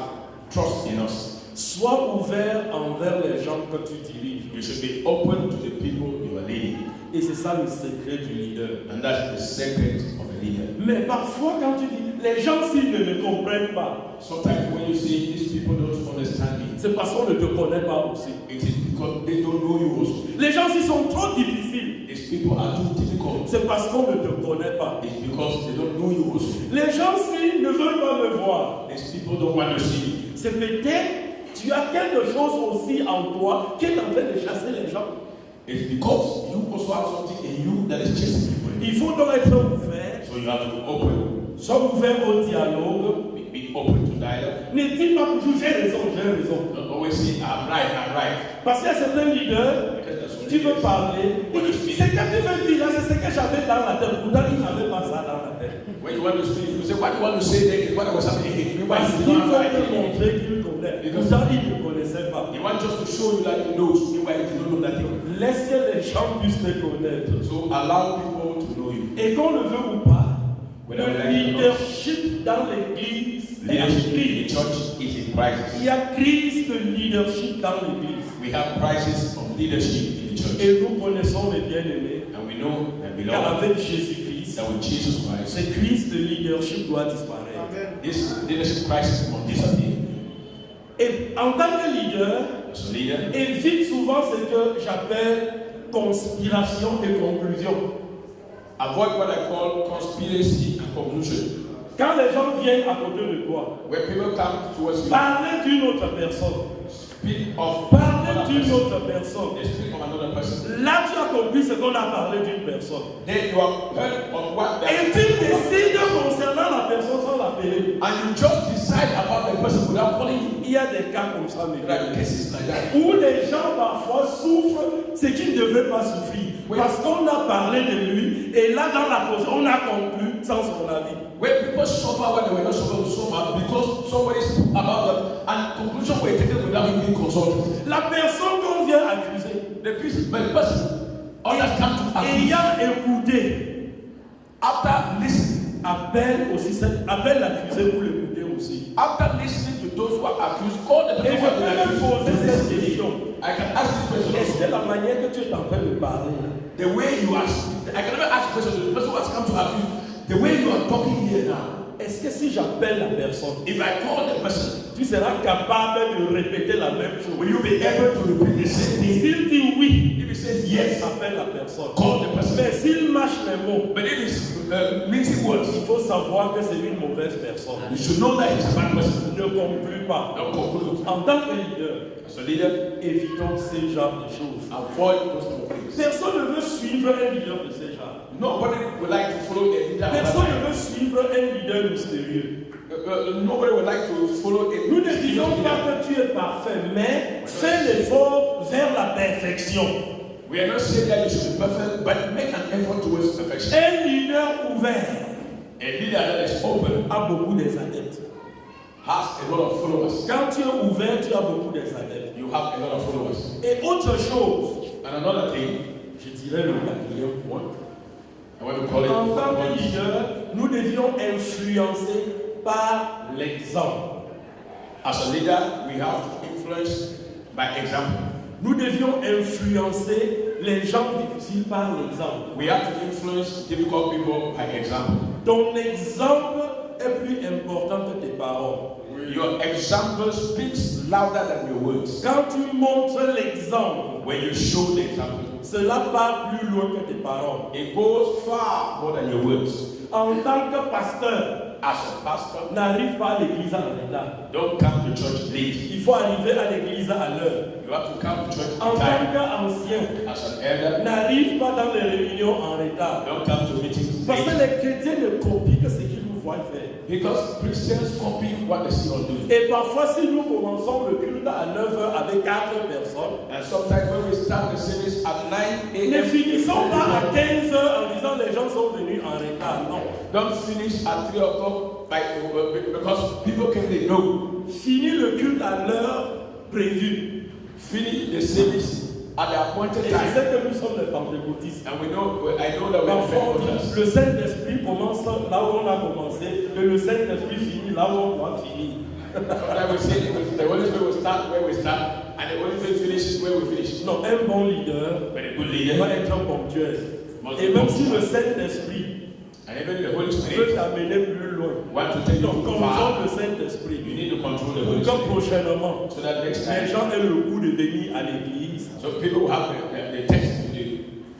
trust in us. Sois ouvert envers les gens que tu diriges. You should be open to the people you are leading. Et c'est ça le secret du leader. And that's the secret of a leader. Mais parfois quand tu dis, les gens s'ils ne me comprennent pas, Sometimes when you say these people don't understand me, c'est parce qu'on ne te connaît pas aussi. it is because they don't know you also. Les gens s'ils sont trop difficiles, These people are too difficult. c'est parce qu'on ne te connaît pas. It's because they don't know you also. Les gens s'ils ne veulent pas me voir, These people don't want to see you. c'est peut-être tu as quelque chose aussi en toi qui est en train de chasser les gens. It's because you also have something in you that is chasing people. Il faut donc être ouvert, So you have to be open. sois ouvert au dialogue. Be open to dialogue. Ne dis pas toujours j'ai raison, j'ai raison. Don't always say I'm right, I'm right. Parce qu'il y a certains leaders, Because there's so tu veux many parler, il dit, ce que tu veux dire là, c'est ce que j'avais dans la tête. Pourtant, il n'avait pas ça dans la tête. When you want to speak, you say what you want to say then is what was happening. You want Parce to qu'il veut right. te montrer qu'il connaît. Pourtant, il ne connaissait pas. You want want just to show you that he knows, meanwhile he don't know that thing. Laisse que les gens puissent te connaître. So allow people to know you. Et qu'on le veut ou pas, Whether le we like it or not. leadership dans l'église est en Leadership in the crise. church is in crisis. Il y a crise de leadership dans l'église. We have crisis of leadership in the church. Et nous connaissons les bien-aimés And we know that beloved, qu'avec Jésus-Christ, that with Jesus Christ, cette crise de leadership doit disparaître. Amen. this leadership crisis will disappear. Et en tant que leader, As a leader, évite souvent ce que j'appelle conspiration et conclusion. avoid what I call conspiracy and conclusion. Quand les gens viennent à côté de toi, When people come towards you, parler d'une autre personne, speak of parler another d'une person. autre personne. They speak of another person. Là, tu as compris ce qu'on a parlé d'une personne. Then you have heard of what Et they tu décides concernant la personne sans l'appeler. and you just decide about the person without calling him. Il y a des cas comme ça, mais There are cases like that. où les gens parfois souffrent ce qu'ils ne devraient pas souffrir. Oui. Parce qu'on a parlé de lui, et là, dans la cause, on a conclu sans son avis. When people suffer when they were not supposed to suffer because somebody spoke about them and conclusion were taken without him being consulted. La personne qu'on vient accuser, The person, others come to accuse. ayant écouté, After listening, appelle l'accusé pour l'écouter aussi. after listening to those who are accused, call the Et je person who peux are même poser cette accused. question. I can ask this question. Est-ce que la manière que tu es en train de parler, là, The way you are, I can never ask the question to the person who has come to accuse. The way you are talking here now. est-ce que si j'appelle la personne, If I call the person, tu seras capable de répéter la même chose? will you be able to repeat the same thing? S'il dit oui, If he says yes, appelle la personne. call the person. Mais s'il mâche les mots, But if it's mixing words, il faut savoir que c'est une mauvaise personne. you should know that he's a bad person. Ne conclue pas. Don't conclude. En tant que leader, As a leader, évitons ces genres de choses. avoid those type of things. Personne ne veut suivre un leader de ces genres. Nobody would like to follow a leader. Personne ne veut suivre un leader mystérieux. Nobody would like to follow a Nous ne disons pas que tu es parfait, mais fais l'effort vers la perfection. We are not saying that you should be perfect, but make an effort towards perfection. Un leader ouvert A leader that is open a beaucoup des adeptes. has a lot of followers. Quand tu es ouvert, tu as beaucoup des adeptes. You have a lot of followers. Et autre chose, And another thing, je dirais le quatrième point. I want to call it En tant que point. leader, nous devions influencer par l'exemple. As a leader, we have to influence by example. Nous devions influencer les gens difficiles par l'exemple. We have to influence difficult people by example. Ton exemple est plus important que tes paroles. Your example speaks louder than your words. Quand tu montres l'exemple, When you show the example, cela part plus loin que tes paroles. it goes far more than your words. En tant que pasteur, As a pastor, n'arrive pas à l'église en retard. don't come to church late. Il faut arriver à l'église à l'heure. You have to come to church En on tant time. qu'ancien, As an elder, n'arrive pas dans les réunions en retard. don't come to meetings Parce que late. les chrétiens ne copient que ce qu'ils nous voient faire. Because Christians copy what they see us do. Et parfois, si nous commençons le culte à 9h avec 4 personnes, And sometimes when we start the service at 9 ne a.m., finissons pas à 15h en disant les gens sont venus en retard. Non. don't finish at 3 o'clock because people came late. No. Finis le culte à l'heure prévue. Finish the service at the appointed Et je time. sais que nous sommes les pentecôtistes. And we know, I know that we Parfois, are Pentecostals. le Saint-Esprit commence là où on a commencé et le Saint-Esprit finit là où on doit finir. Sometimes we say the Holy Spirit will start where we start, and the Holy Spirit finishes where we finish. Non, un bon leader But a good doit leader, être ponctuel. Et même si le Saint-Esprit and even the Holy peut Spirit t'amener plus loin, want to take you donc too far, contrôle le Saint-Esprit. you need to control the Holy Pour que Spirit. prochainement, So that next les time, gens aient le goût de venir à l'église so people will have the text to do,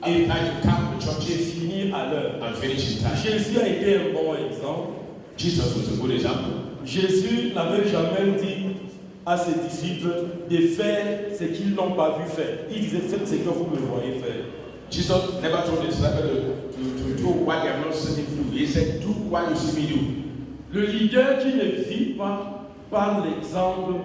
and the time to come to et church finir à l'heure. and finish in time. Jésus a été un bon exemple. Jesus was a good example. Jésus n'avait jamais dit à ses disciples de faire ce qu'ils n'ont pas vu faire. Il disait faites ce que vous me voyez faire. Jesus never told the disciples to do what they have not seen him do. He said, do what you see me do. Le leader qui ne vit pas par l'exemple,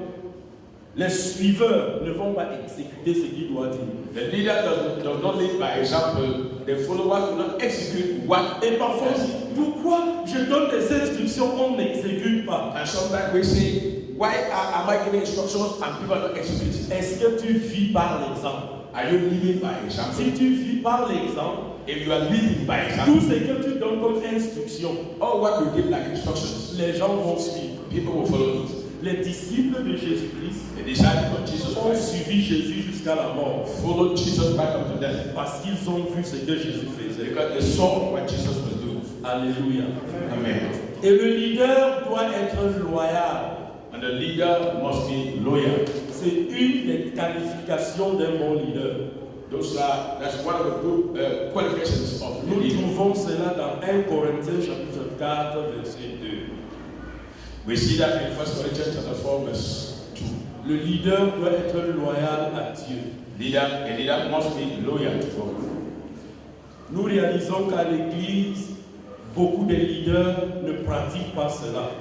les suiveurs ne vont pas exécuter ce qu'il doit dire. The leader does not lead by example. The followers do not execute what. Et parfois, pourquoi je donne des instructions, on n'exécute pas? And sometimes we say, why am I giving instructions and people are not executing? Est-ce que tu vis par l'exemple? Are you living by example? Si tu vis par l'exemple, If you are living by tout example, ce que tu donnes comme instruction, all what you give like instructions, les gens vont suivre. people will follow it. Les disciples de Jésus-Christ The disciples of Jesus ont Christ suivi Jésus jusqu'à la mort followed Jesus right up to death parce qu'ils ont vu ce que Jésus faisait. because they saw what Jesus was doing. Alléluia. Amen. Et le leader doit être loyal. And the leader must be loyal. C'est une des qualifications d'un bon leader. That's one of the good qualifications of the Nous leader. trouvons cela dans 1 Corinthiens chapitre 4 verset 2. We see that in 1 Corinthians chapter 4 verse 2. Le leader doit être loyal à Dieu. A leader must be loyal to God. Nous réalisons qu'à l'église, beaucoup de leaders ne pratiquent pas cela.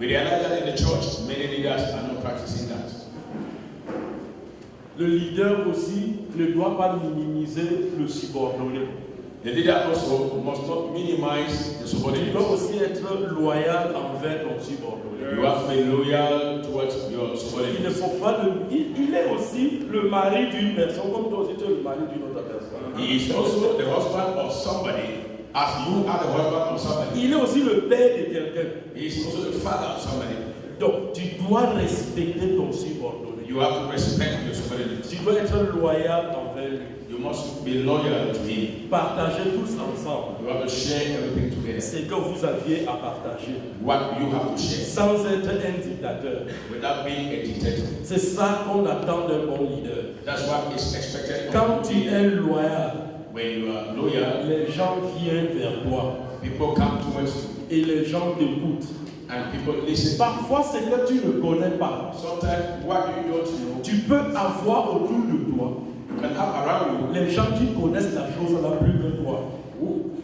We realize that in the church, many leaders are not practicing that. Le leader aussi ne doit pas minimiser le subordonné. The leader also must not minimize the Tu subordinate. dois aussi être loyal envers ton subordonné. You have to be loyal towards your Il ne subordinate. faut pas il est aussi le mari d'une personne, comme toi aussi tu es le mari d'une autre personne. He is also the husband of somebody, as you are the husband of somebody. Il est aussi le père de quelqu'un. He is also the father of somebody. Donc, tu dois respecter ton subordonné. You have to respect your subordinate. Tu dois être loyal envers lui. You must be loyal to him. Partagez tous ensemble You have to share everything together. ce que vous aviez à partager, What you have to share sans être un dictateur. without being a dictator. C'est ça qu'on attend d'un bon leader. That's what is expected Quand of tu you. es loyal, When you are loyal, les gens viennent vers toi people come towards you et les gens t'écoutent. and people listen. Parfois, c'est que tu ne connais pas. Sometimes what you don't know, Tu peux avoir autour de toi you can have around you. les gens qui connaissent la chose la plus que toi.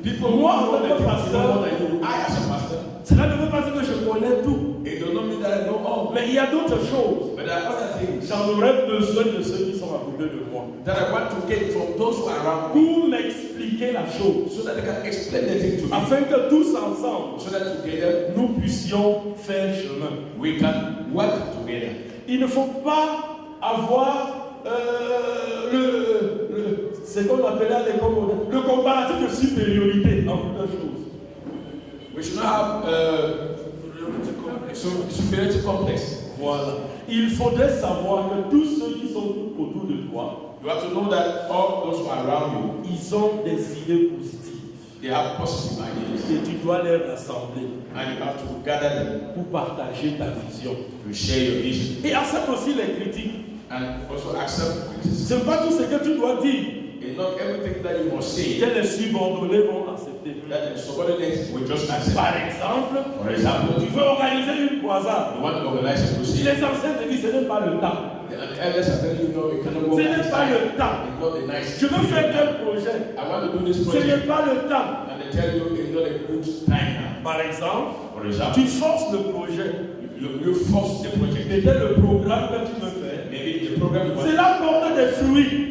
People Moi, en know tant the que things pasteur, more than you. I as a pastor, cela ne veut pas dire que je connais tout. it does not mean that I know all. Mais il y a d'autres choses. But there are other things J'en aurais besoin de ceux qui sont à côté de moi that I want to get from those who are around me pour m'expliquer la chose, so that they can explain the thing to me. afin que tous ensemble, So that together nous puissions faire chemin. we can work together. Il ne faut pas avoir ce qu'on appelait à l'école moderne, le comparatif de supériorité en toutes choses. We should not have superiority complex. Voilà. Il faudrait savoir que tous ceux qui sont autour de toi, You have to know that all those who are around you, ils ont des idées positives. they have positive ideas. Et tu dois les rassembler And you have to gather them pour partager ta vision. to share your vision. Et accepte aussi les critiques. And also accept criticism. Ce n'est pas tout ce que tu dois dire It's not everything that you must say que les subordonnés vont accepter. that the subordinates will just accept. Par exemple, For example, tu veux organiser une croisade. you want to organize a crusade, Les anciens te disent ce n'est pas le temps. and the elders are telling you, no, you cannot go Ce by n'est this pas time. le temps. It's not a nice Je veux faire time. tel projet. I want to do this Ce n'est project. pas le temps. And they tell you it's not a good time now. Par exemple, For example, tu forces le projet. you force the project. Peut-être le programme que tu veux faire. Maybe the program you want. Cela porte des fruits.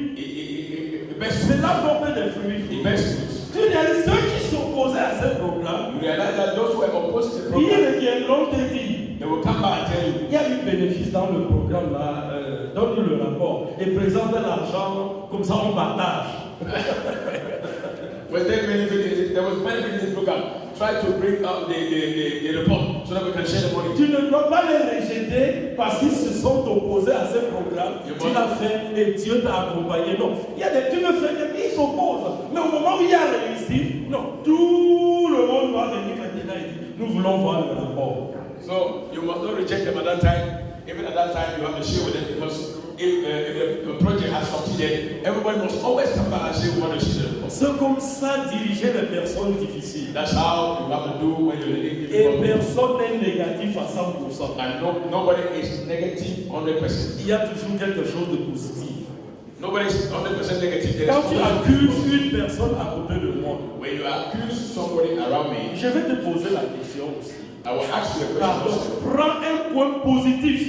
The best Cela porte des fruits. the best fruits. Tu réalises ceux qui s'opposaient à ce programme, You realize that those who are opposed to the ils program, reviendront te dire. they will come back and tell you, Il y a eu bénéfice dans le programme là, donne le rapport et présente l'argent, comme ça on partage. was there benefit? There was benefit in this program. Try to bring out the report so that we can share the money. Tu ne dois pas les rejeter parce qu'ils se sont opposés à ce programme. Tu l'as fait et Dieu t'a accompagné. Non, il y a des, tu le fais et ils s'opposent. Mais au moment où il a réussi, non, tout le monde va venir maintenant et dire, nous voulons voir le rapport. So you must not reject them at that time. Even at that time, you have to share with them because if the project has succeeded, everybody must always come back and say we want to see the report. C'est comme ça diriger les personnes difficiles. That's how you have to do when you're leading Et people. personne n'est négatif à 100%. And nobody is negative 100%. Il y a toujours quelque chose de positif. Nobody is 100% negative. There is Quand tu always accuses positive. une personne à côté de moi, When you accuse somebody around me, je vais te poser la question aussi. I will ask you a Pardon, question. prends un point positif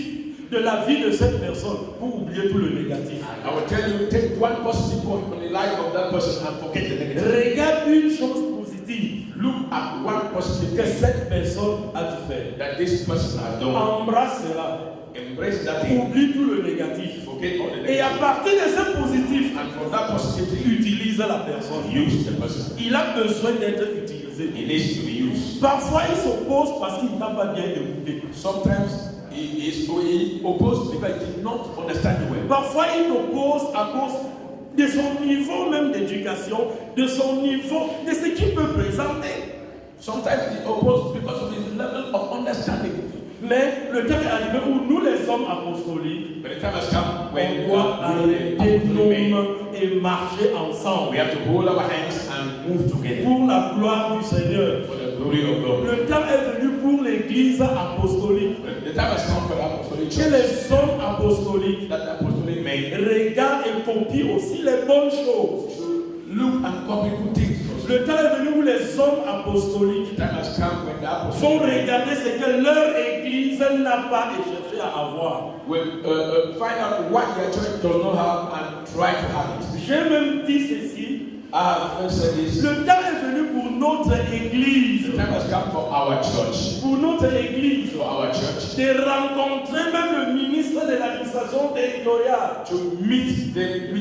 de la vie de cette personne pour oublier tout le négatif. I will tell you, take one positive point on the life of that person and forget the negative. Regarde une chose positive positive Look at one positive que thing cette personne a dû faire. that this person has done. Embrasse-la. Embrace that thing. Oublie tout le négatif. Forget all the Et à negative. partir de ce positif, And from that positive thing, utilise la personne. use the person. Il a besoin d'être utilisé. It needs to be used. Parfois, il s'oppose parce qu'il n'a pas bien écouté. Sometimes he opposed because he did not understand the word. Parfois, il oppose à cause de son niveau même d'éducation, de son niveau, de ce qu'il peut présenter. Sometimes he opposed because of his level of understanding. Mais le temps est arrivé où nous, les hommes apostoliques, But the time has come on when doit arrêter nos mains et marcher we ensemble have to hold our hands and move together pour la gloire du Seigneur. for the glory of God. Le temps est venu pour l'Église apostolique. The time has come for the apostolic Que church les hommes apostoliques that the apostolic men regardent et copient aussi les bonnes choses. should look and copy good things. Le temps est venu où les hommes apostoliques The time has come when the vont apostolic men regarder ce que leur Église n'a pas et chercher à avoir. will find out what their church does not have and try to have it. J'ai même dit ceci. I have said this. Le temps est venu pour notre Église, The time has come for our church, pour notre Église, de rencontrer même le ministre de l'administration territoriale to meet the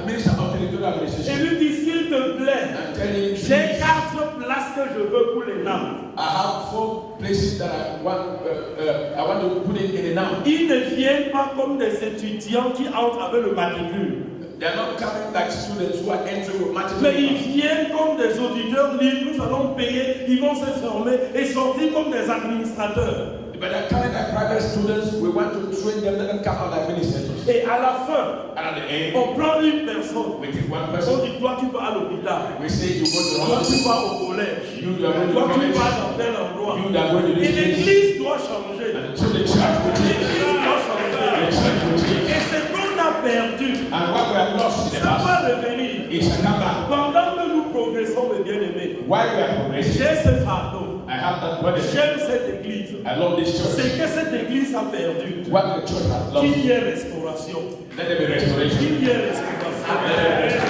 minister of territorial et administration lui dire s'il te plaît, and tell him, j'ai 4 places que je veux pour les NAM. I have 4 places that I want to put it in the now. Ils ne viennent pas comme des étudiants qui entrent avec le matricule. They are not coming like students who are entering with Mais ils mathematics. viennent comme des auditeurs libres, nous allons payer, ils vont se former et sortir comme des administrateurs. But they're coming like private students. We want to train them, let them come out like administrators. Et à la fin, And at the end, on prend une personne. we take one On person. dit, toi tu vas à l'hôpital, We say you go to the toi tu hospital. vas au collège, You are going to toi tu college. vas dans tel endroit. You are going to Et this place. l'église doit changer. And so the church will change. L'église doit The changer. church will change. Et ce qu'on a perdu, And what we have lost in the ça past, va revenir. it shall come back. Pendant que nous progressons, mes bien-aimés, While we are progressing, j'ai ce fardeau. I have that burden. J'aime cette église. I love this church. C'est que cette église a perdu. What the church has lost, Qu'il y ait restauration. let there be restoration. Qu'il y ait restauration.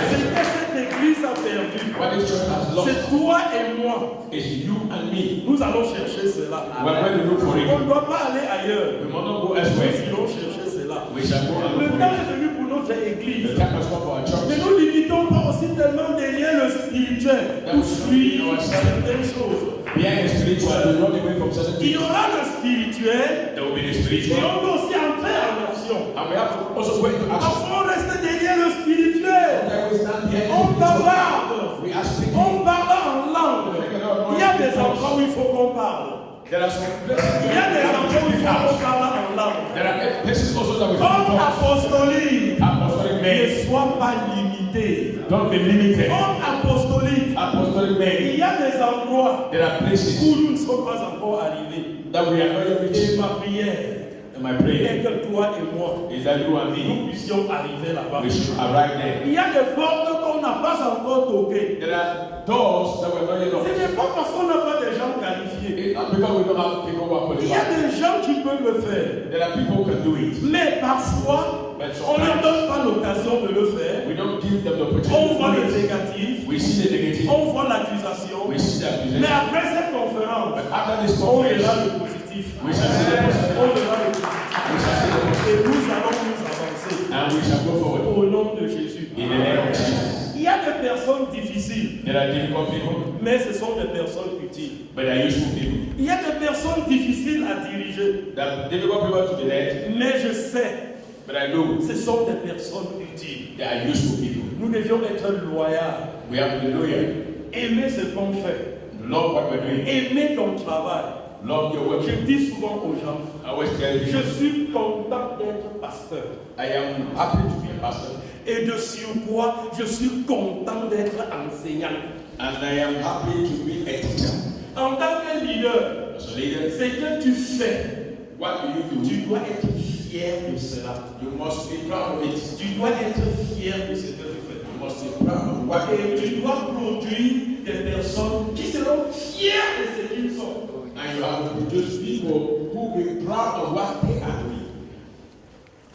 C'est que cette église a perdu. What this church has lost C'est toi et moi. is you and me. Nous allons chercher cela. We are going to look for On it. ne doit pas aller ailleurs. We must not go Nous elsewhere. irons chercher cela. We shall go and Le look temps for est venu pour notre it. église. The time has come for our Mais church. nous ne limitons pas aussi tellement derrière le spirituel pour suivre certaines choses. Behind the spiritual, we run away from certain Il y things. aura le spirituel There will be the et spiritual. on doit aussi entrer en action. And we have to also go into action. Parfois on reste derrière le spirituel. Sometimes we stand behind On the spiritual. bavarde. We are speaking. On parle en langue. Il y a des endroits où il faut qu'on parle. There are some places Il y a des endroits où il faut qu'on where parle en langue. there are places also that we Homme can talk. apostolique, Apostolic ne men, sois pas limité. don't be limited. Homme apostolique, Apostolic men, il y a des endroits there are places où nous ne sommes pas encore arrivés. that we are not yet Et reaching. ma prière And my prayer est que toi et moi, is that you and nous me, puissions arriver là-bas. we should arrive there. Il y a des portes qu'on n'a pas encore toquées. There are doors that we're not yet Ce open. n'est pas parce qu'on n'a pas des gens qualifiés. It's not because we don't have people who are Il y a qualified. des gens qui peuvent le faire. There are people who can do it. Mais parfois, But on ne leur sometimes donne pas l'occasion de le faire. we don't give them the On opportunity voit to le do it. négatif, We see the negative. on voit l'accusation. We see the Mais accusation. après cette conférence, But after this on verra conference, le positif. we shall see the positive. On verra le positif. We shall see the positive. Et nous allons nous avancer. And we shall go forward. Au nom de Jésus. In the name of Jesus. Il y a des personnes difficiles, There are difficult people, mais ce sont des personnes utiles. but there are useful people. Il y a des personnes difficiles à diriger, There are difficult people to be led, mais je sais, but I know ce sont des personnes utiles. there are useful people. Nous devions être loyaux, We have to be loyal. aimer ce qu'on fait, Love what we're doing. aimer ton travail. Love your work. Je dis souvent aux gens, I always tell you, je suis content d'être pasteur. I am happy to be a pastor. Et de surcroît, je suis content d'être enseignant. And I am happy to be a teacher. En tant que leader, As a leader, ce que tu fais, what do you tu do? dois être fier de cela. You must be proud of it. Tu dois être fier de ce que tu fais. You must be proud of what Et you do. tu dois produire des personnes qui seront fiers de ce qu'ils sont. And you have to produce people who will be proud of what they are doing.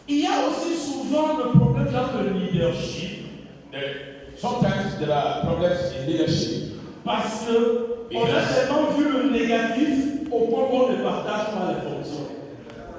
Il y a aussi souvent le problème dans le leadership. Sometimes there are problems in leadership. Parce qu'on a tellement vu le négatif au point qu'on ne partage pas les fonctions.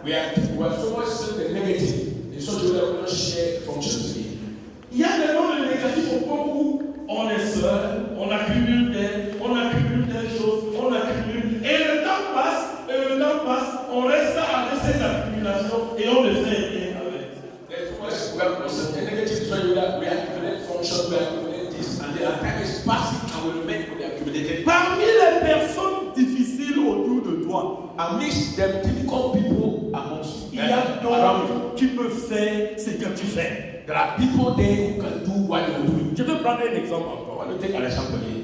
We have so much seen the negative in such a way that we don't share functions with him. Il y a tellement de négatif au point où on est seul, on accumule des choses, on accumule. Et le temps passe, on reste avec ces accumulations et on ne fait rien avec. There's so much we have also the negative is where that we accumulate functions, we accumulate this, and the time is passing and we remain with the accumulated. Parmi les personnes difficiles autour de toi, amidst the difficult people amongst you, il y a d'autres qui peuvent faire ce que tu fais. there are people there who can do what you're doing. Je vais prendre un exemple I encore. want to take an example here.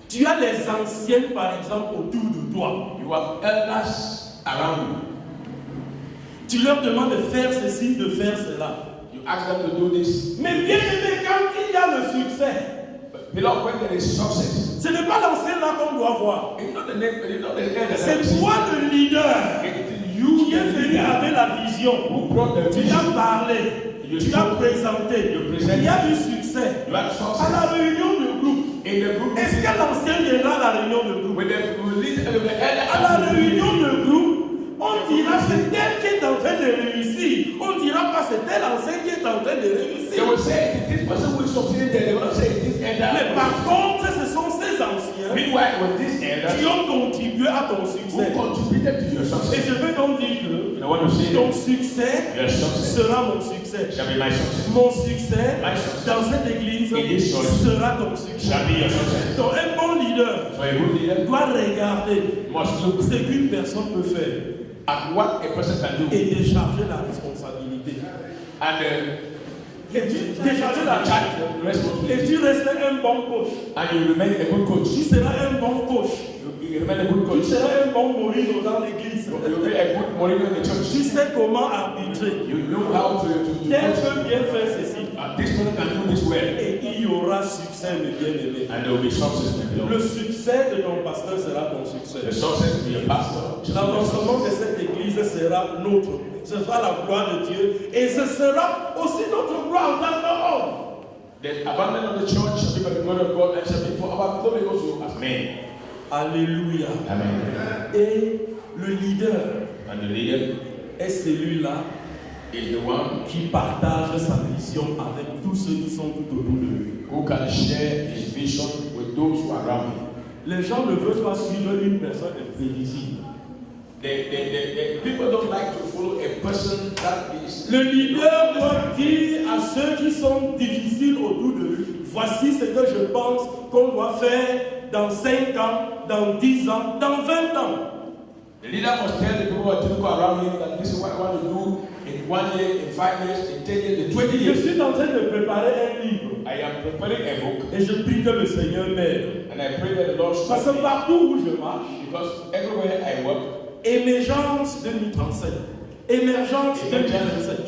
Tu as les anciens, par exemple, autour de toi. You have elders around you. Tu leur demandes de faire ceci, de faire cela. You ask them to do this. Mais bien aimé, quand il y a le succès, But beloved, when there is success, ce n'est pas l'ancien là qu'on doit voir. it's not the name, it's not the elder. C'est toi le leader It is you qui est venu avec la vision. who brought the Tu vision. as parlé, tu as présenté. Il y a du succès. You have À success. la réunion de groupe, In the group, est-ce que l'ancien viendra à la réunion de groupe? with the leader, the elder, À la réunion de groupe, on dira c'est tel qui est en train de réussir. On dira pas c'est tel ancien qui est en train de they réussir. will say it is this person who is succeeding there. They will not say it is elder. Mais par contre, ce sont ces anciens Meanwhile, with this elder qui ont contribué à ton who succès. contributed to your Et success, je veux donc dire que and I want to say ton succès your success sera mon succès. shall be my success. Mon succès My success dans cette église in this church sera ton succès. shall be your success. Donc un bon leader So a good leader doit regarder must look ce qu'une personne peut faire at what a person can do et décharger la responsabilité. and Et tu décharger la charge. charge the responsibility. Et tu restes un bon coach. And you remain a good coach. Tu seras un bon coach. You remain a good Tu coach. seras un bon Moïse dans l'église. You will be a good monitor in the church. Tu sais comment arbitrer. You know how to Tel coach. peut bien faire ceci. This person can do this well. Et il y aura succès, mes bien-aimés. And there will be success in the Le Lord. succès de ton pasteur sera ton The succès. success will be your pastor. L'avancement de cette église sera notre. Ce sera la gloire de Dieu. Et ce sera aussi notre gloire en tant qu'homme. The abandonment of the church shall be for the glory of God and shall be for our glory also as men. Alléluia. Amen. Et le leader And the leader est celui-là is the one qui partage sa vision avec tous ceux qui sont tout autour de lui. who can share his vision with those who are around him. Les gens ne veulent pas suivre une personne imprévisible. The people don't like to follow a person that is. Le leader doit dire à ceux qui sont difficiles autour de lui, voici ce que je pense qu'on doit faire dans 5 ans, dans 10 ans, dans 20 ans. The leader must tell the people who are typical around him that this is what I want to do in 1 year, in 5 years, in 10 years, in 20 Je years. suis en train de préparer un livre I am preparing a book et je prie que le Seigneur m'aide. and I pray that the Lord should Parce que help me. partout où je marche, Because everywhere I work, émergence 2035. Émergence 2035.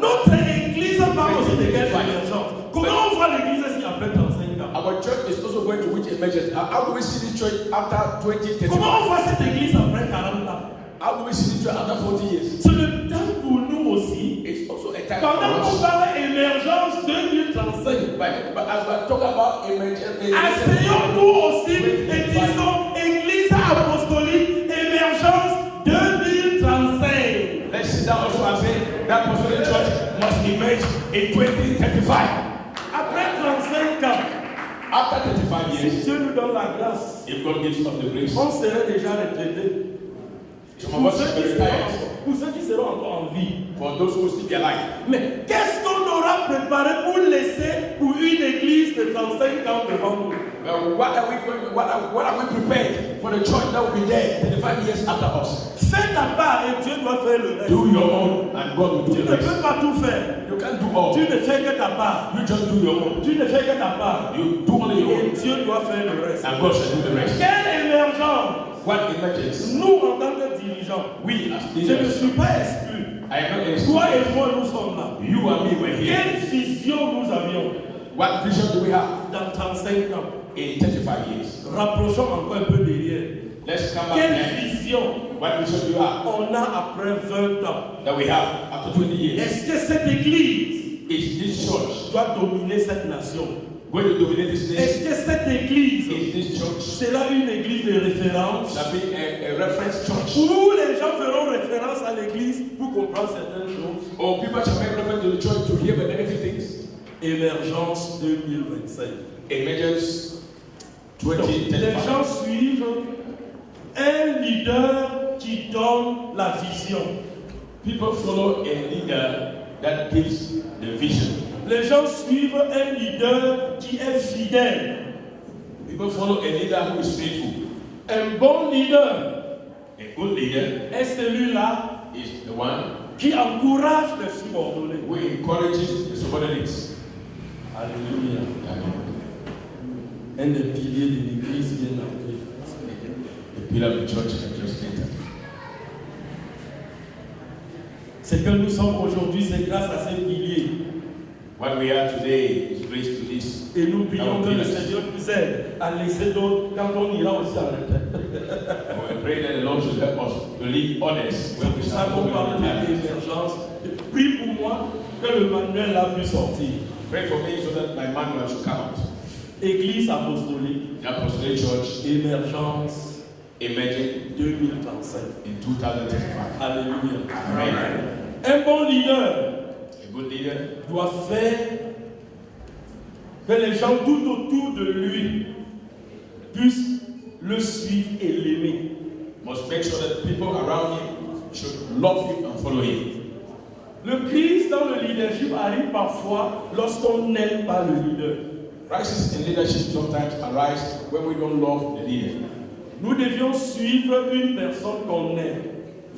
Notre église parle aussi de quelle émergence? Comment on voit l'église si après 35 ans? our church is also going to which emergence. How do we see this church after 20, 30? Comment on voit cette église après 40 ans? How do we see this church after 40 years? C'est le temps pour nous aussi. It's also a time for Pendant qu'on us. parle émergence 2035, But as we talk about emergence, asseyons-nous aussi et disons Église apostolique émergence 2035. let's sit down also and say that apostolic church must emerge in 2035. Après 35 ans, After 35 si years, Dieu nous donne la grâce, if God gives us the grace, on serait déjà retraités. some of us will be retired. Pour ceux qui seront encore en vie. For those who still be alive, Mais qu'est-ce qu'on aura préparé pour laisser pour une église de 35 ans devant nous? what are we prepared for the church that will be there 35 years after us? Fais ta part et Dieu doit faire le reste. Do your own and God will do Tu the ne rest. peux pas tout faire. You can't do all. Tu ne fais que ta part. You just do your own. Tu ne fais que ta part. You do only your Et own Dieu doit faire le reste. and God shall do the rest. Quelle émergence! What emerges? Nous, en tant que dirigeants, We as je ne leaders, suis pas exclu. I am not Toi excluded. et moi, nous sommes là. You and me were here. Quelle vision nous avions What vision do we have dans 35 ans? in 35 years? Rapprochons encore un peu derrière. Let's come back Quelle then. vision What vision do you have on a après 20 ans? that we have after 20 years? Est-ce que cette église Is this church doit dominer cette nation? going to dominate this Est-ce nation. que cette église Is this church sera une église de référence shall be a reference church? où les gens feront référence à l'église pour comprendre certaines choses? Or people shall make reference to the church to hear the negative things? Émergence 2025. Emergence Donc, les 2025. gens suivent un leader qui donne la vision. People follow a leader that gives the vision. Les gens suivent un leader qui est fidèle. People follow a leader who is faithful. Un bon leader A good leader est celui-là is the one qui encourage les subordonnés. who encourages the subordinates. Alléluia. Amen. Un des piliers de l'église vient d'entrer. The pillar of the church has just entered. Ce que nous sommes aujourd'hui, c'est grâce à ces piliers. What we are today is praise to this. Et nous prions que le Seigneur nous aide à laisser d'autres quand on ira aussi en retraite. And we pray that the Lord should help us to lead others C'est when pour we ça shall qu'on go parle in the d'émergence. Prie pour moi que le manuel là puisse sortir. Pray for me so that my manual should come out. Église apostolique, The Apostolic Church émergence emerging 2025. in 2025. Alléluia. Amen. Un bon leader A good leader doit faire que les gens tout autour de lui puissent le suivre et l'aimer. must make sure that people around him should love him and follow him. Le crise dans le leadership arrive parfois lorsqu'on n'aime pas le leader. Crisis in leadership sometimes arise when we don't love the leader. Nous devions suivre une personne qu'on aime.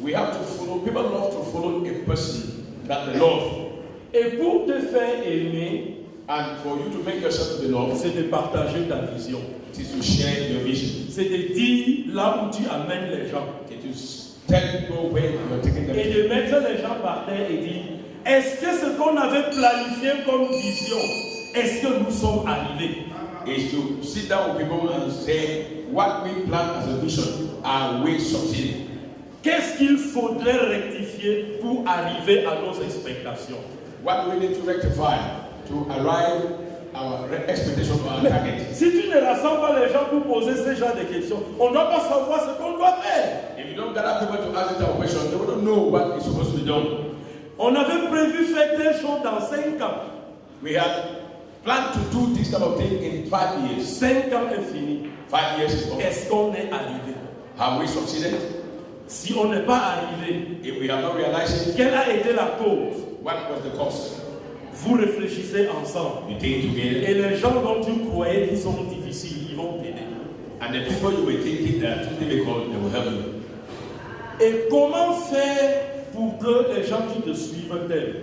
We have to follow, people love to follow a person that they love. Et pour te faire aimer, And for you to make yourself to be loved, c'est de partager ta vision. it is to share your vision. C'est de dire là où tu amènes les gens. It is tell people where you are taking them Et to. de mettre les gens par terre et dire, est-ce que ce qu'on avait planifié comme vision, est-ce que nous sommes arrivés? Is to sit down with people and say, what we plan as a vision, are we succeeding? Qu'est-ce qu'il faudrait rectifier pour arriver à nos expectations? What do we need to rectify to arrive our expectation of our target? Si tu ne rassembles pas les gens pour poser ce genre de questions, on ne doit pas savoir ce qu'on doit faire. If you don't gather people to ask that question, they wouldn't know what is supposed to be done. On avait prévu faire telle chose dans 5 ans. We had planned to do this type of thing in 5 years. 5 ans est fini. 5 years is over. Est-ce qu'on est arrivé? Have we succeeded? Si on n'est pas arrivé, If we have not realized it, quelle a été la cause? what was the cost? Vous réfléchissez ensemble. You think together, Et les gens dont tu croyais qu'ils sont difficiles, ils vont t'aider. and the people you were thinking that are too difficult, they will help you. Et comment faire pour que les gens qui te suivent t'aiment?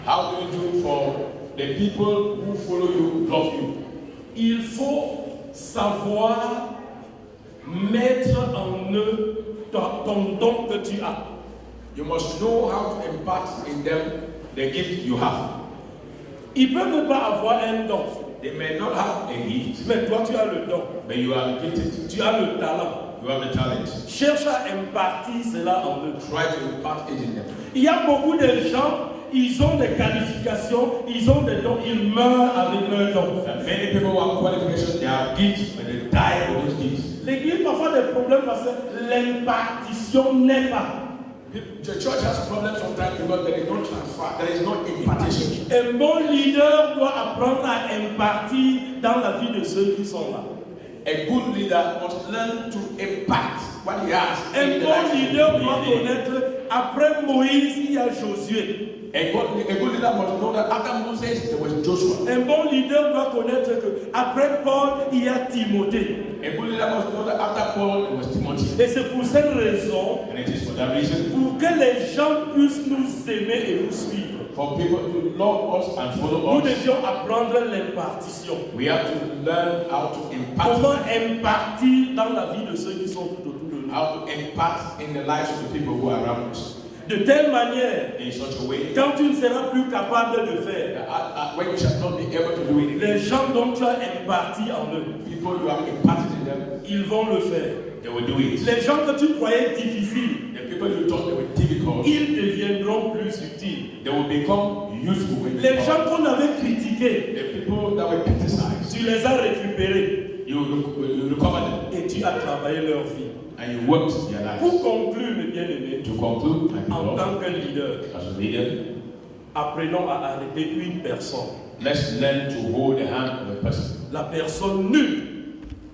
How do you do for the people who follow you, love you? Il faut savoir mettre en eux ton don que tu as. You must know how to impart in them the gift you have. Ils peuvent ne pas avoir un don, They may not have a gift, mais toi tu as le don, but you are gifted. tu as le talent. You have the talent. Cherche à impartir cela en eux. Try to impart it in them. Il y a beaucoup de gens, ils ont des qualifications, ils ont des dons, ils meurent avec leurs dons. And many people who have qualifications, they have gifts, but they die for those gifts. L'église parfois des problèmes parce que l'impartition n'est pas. The church has problems sometimes because there is no transfer, there is no impartation. Un bon leader doit apprendre à impartir dans la vie de ceux qui sont là. A good leader must learn to impart what he has. Un in the bon lives of leader people. doit connaître, après Moïse, il y a Josué. A good leader must know that after Moses there was Joshua. Un bon leader doit connaître que après Paul, il y a Timothée. A good leader must know that after Paul there was Timothy. Et c'est pour cette raison, And it is for that reason, pour que les gens puissent nous aimer et nous suivre, for people to love us and follow nous us, devions apprendre l'impartition. we have to learn how to impart. Comment impartir dans la vie de ceux qui sont tout autour de nous. How to impart in the lives of the people who are around us. De telle manière, In such a way quand tu ne seras plus capable de faire, that when you shall not be able to do it, les gens dont tu as imparti en eux, people you have imparted in them, ils vont le faire. they will do it. Les gens que tu croyais difficiles, The people you thought they were difficult, ils deviendront plus utiles. they will become useful. Les gens qu'on avait critiqués, The people that were criticized, tu les as récupérés you recover them et tu as travaillé leur vie. and you worked their lives. Pour conclure, mes bien-aimés, To conclude, my en beloved, tant que leader, as a leader, apprenons à arrêter une personne. let's learn to hold the hand of a person. La personne nulle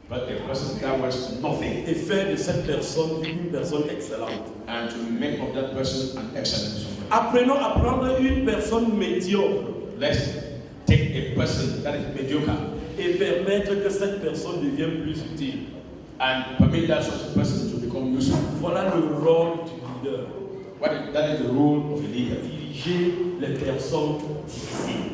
But a person that was nothing, et faire de cette personne une personne excellente. and to make of that person an excellent someone. Apprenons à prendre une personne médiocre Let's take a person that is mediocre et permettre que cette personne devienne plus utile. and permit that such a person to become useful. Voilà le rôle du leader. That is the role of a leader. Diriger les personnes difficiles.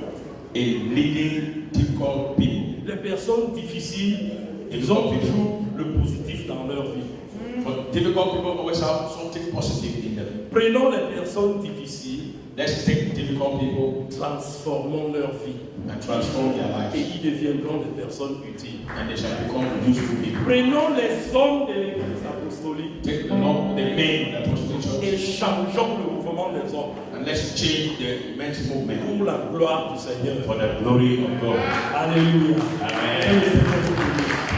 In leading difficult people. Les personnes difficiles, ils ont toujours le positif dans leur vie. For difficult people always have something positive in them. Prenons les personnes difficiles, Let's take difficult people transformons leur vie and transform their et lives, ils deviendront des personnes utiles. and they shall become useful people. Prenons les hommes de l'Église apostolique Take the main apostolic et church, changeons le mouvement des hommes and let's change the men's movement pour la gloire du Seigneur. for the glory of God. Alléluia. Amen.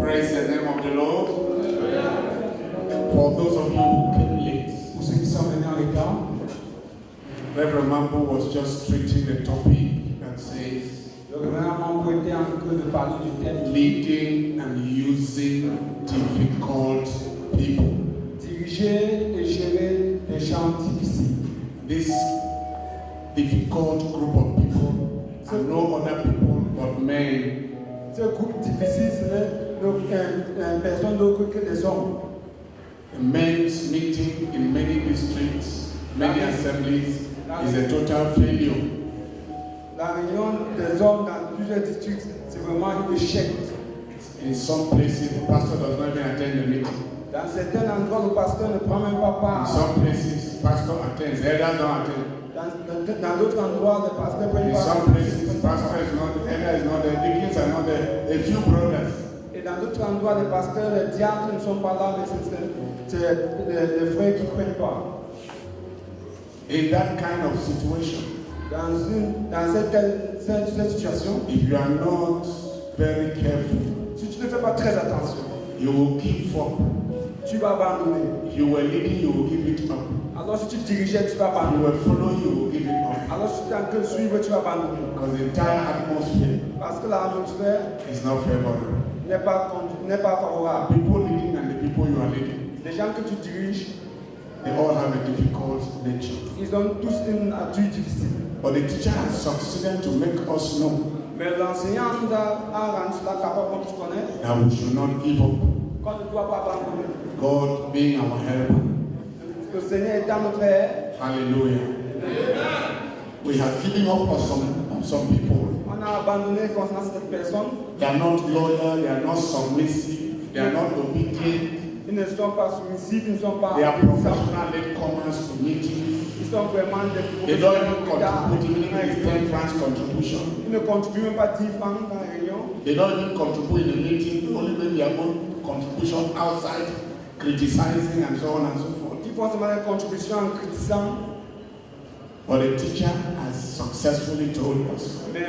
Praise the name of the Lord. For those of you who came late, Pour ceux qui sont venus en retard, Reverend Mambo was just treating the topic that says le révérend Mambo était en train de parler du thème leading and using difficult people. diriger et gérer les gens difficiles. This difficult group of people are no other people but men Ce groupe difficile, ce n'est personne d'autre que les hommes. A men's meeting in many districts, many assemblies is a total failure. La réunion des hommes dans plusieurs districts, c'est vraiment un échec. In some places, the pastor does not even attend the meeting. Dans certains endroits, le pasteur ne prend même pas In part. some places, pastor attends, elders don't attend. Dans d'autres endroits, le pasteur ne prend In pas some part. places, pastor is not, elder is not there, deacons are not there, a few brothers. Et dans d'autres endroits, les pasteurs, les diacres ne sont pas là, mais c'est les frères qui prennent part. In that kind of situation, Dans cette situation, if you are not very careful, si tu ne fais pas très attention, you will give up. tu vas abandonner. If you were leading, you will give it up. Alors si tu dirigeais, tu vas If you abandonner. were following, you will give it up. Alors si tu es en train de suivre, tu vas abandonner. Because the entire atmosphere Parce que l'atmosphère is not favorable. n'est pas favorable. People leading and the people you are leading, Les gens que tu diriges, they all have a difficult nature. ils ont tous une nature difficile. But the teacher has succeeded to make us know Mais l'enseignant nous a rendu cela capable qu'on puisse connaître that we should not give up. qu'on ne doit pas abandonner. God being our helper. Le Seigneur étant notre aide, Hallelujah. We have given up on some people. on a abandonné concernant cette personne. They are not loyal, they are not submissive, they are not obedient. Ils ne sont pas soumissifs, ils ne sont pas They are obéissants. professional latecomers to meetings. Ils sont vraiment des They don't even professionnels. contribute, even if it's 10 francs contribution. Ils ne contribuent même pas 10 francs dans la réunion. They don't even contribute in the meeting, only make their own contribution outside, criticizing and so on and so forth. Ils font seulement des contributions en critiquant. But the teacher has successfully told us Mais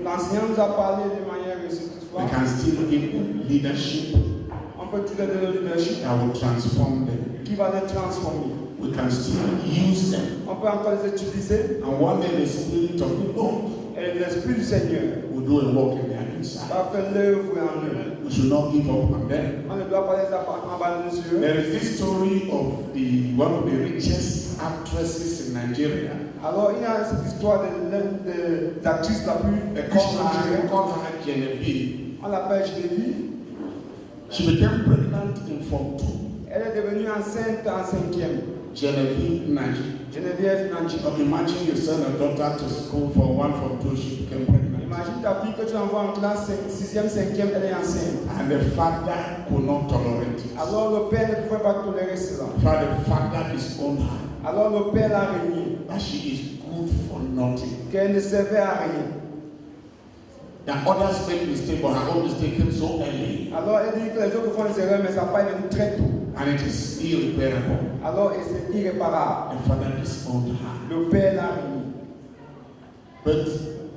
l'enseignant nous a parlé de manière réussie ce soir. we can still give them leadership On peut tout donner le leadership that will transform them. qui va les transformer. We can still use them. On peut encore les utiliser And one day the Spirit of the Lord et l'Esprit du Seigneur will do a work in their inside. va faire l'œuvre en eux. We should not give up on them. On ne doit pas les abandonner sur eux. There is this story of one of the richest actresses in Nigeria. Alors il y a cette histoire de l'une des actrices la plus They riche call nigérienne. her Genevieve. On l'appelle Geneviève. She became pregnant in Form 2. Elle est devenue enceinte en 5e. Genevieve Naji. Geneviève Nanji. Now imagine you send a daughter to school for 1 Form 2, she became pregnant. Imagine ta fille que tu envoies en classe 6e, 5e, elle est enceinte. And the father could not tolerate it. Alors le père ne pouvait pas tolérer cela. In fact, the father disowned her, Alors le père l'a renié, that she is good for nothing. qu'elle ne servait à rien. that others make mistakes, but her own mistake came so early, Alors elle dit que les autres font des erreurs, mais ça n'a pas venu très tôt. and it is irreparable. Alors et c'est irréparable. The father disowned her. Le père l'a réuni. But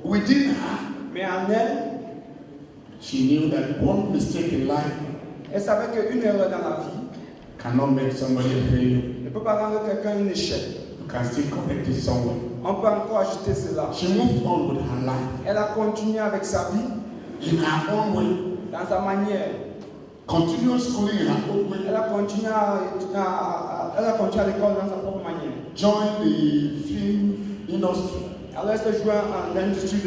within her, Mais en elle, she knew that one mistake in life elle savait qu'une erreur dans la vie cannot make somebody a failure. ne peut pas rendre quelqu'un un échec. You can still correct it somewhere. On peut encore ajuster cela. She moved on with her life Elle a continué avec sa vie in her own way. dans sa manière. Continued schooling in her own way. Elle a continué à l'école dans sa propre manière. Joined the film industry. Alors elle se joint dans l'industrie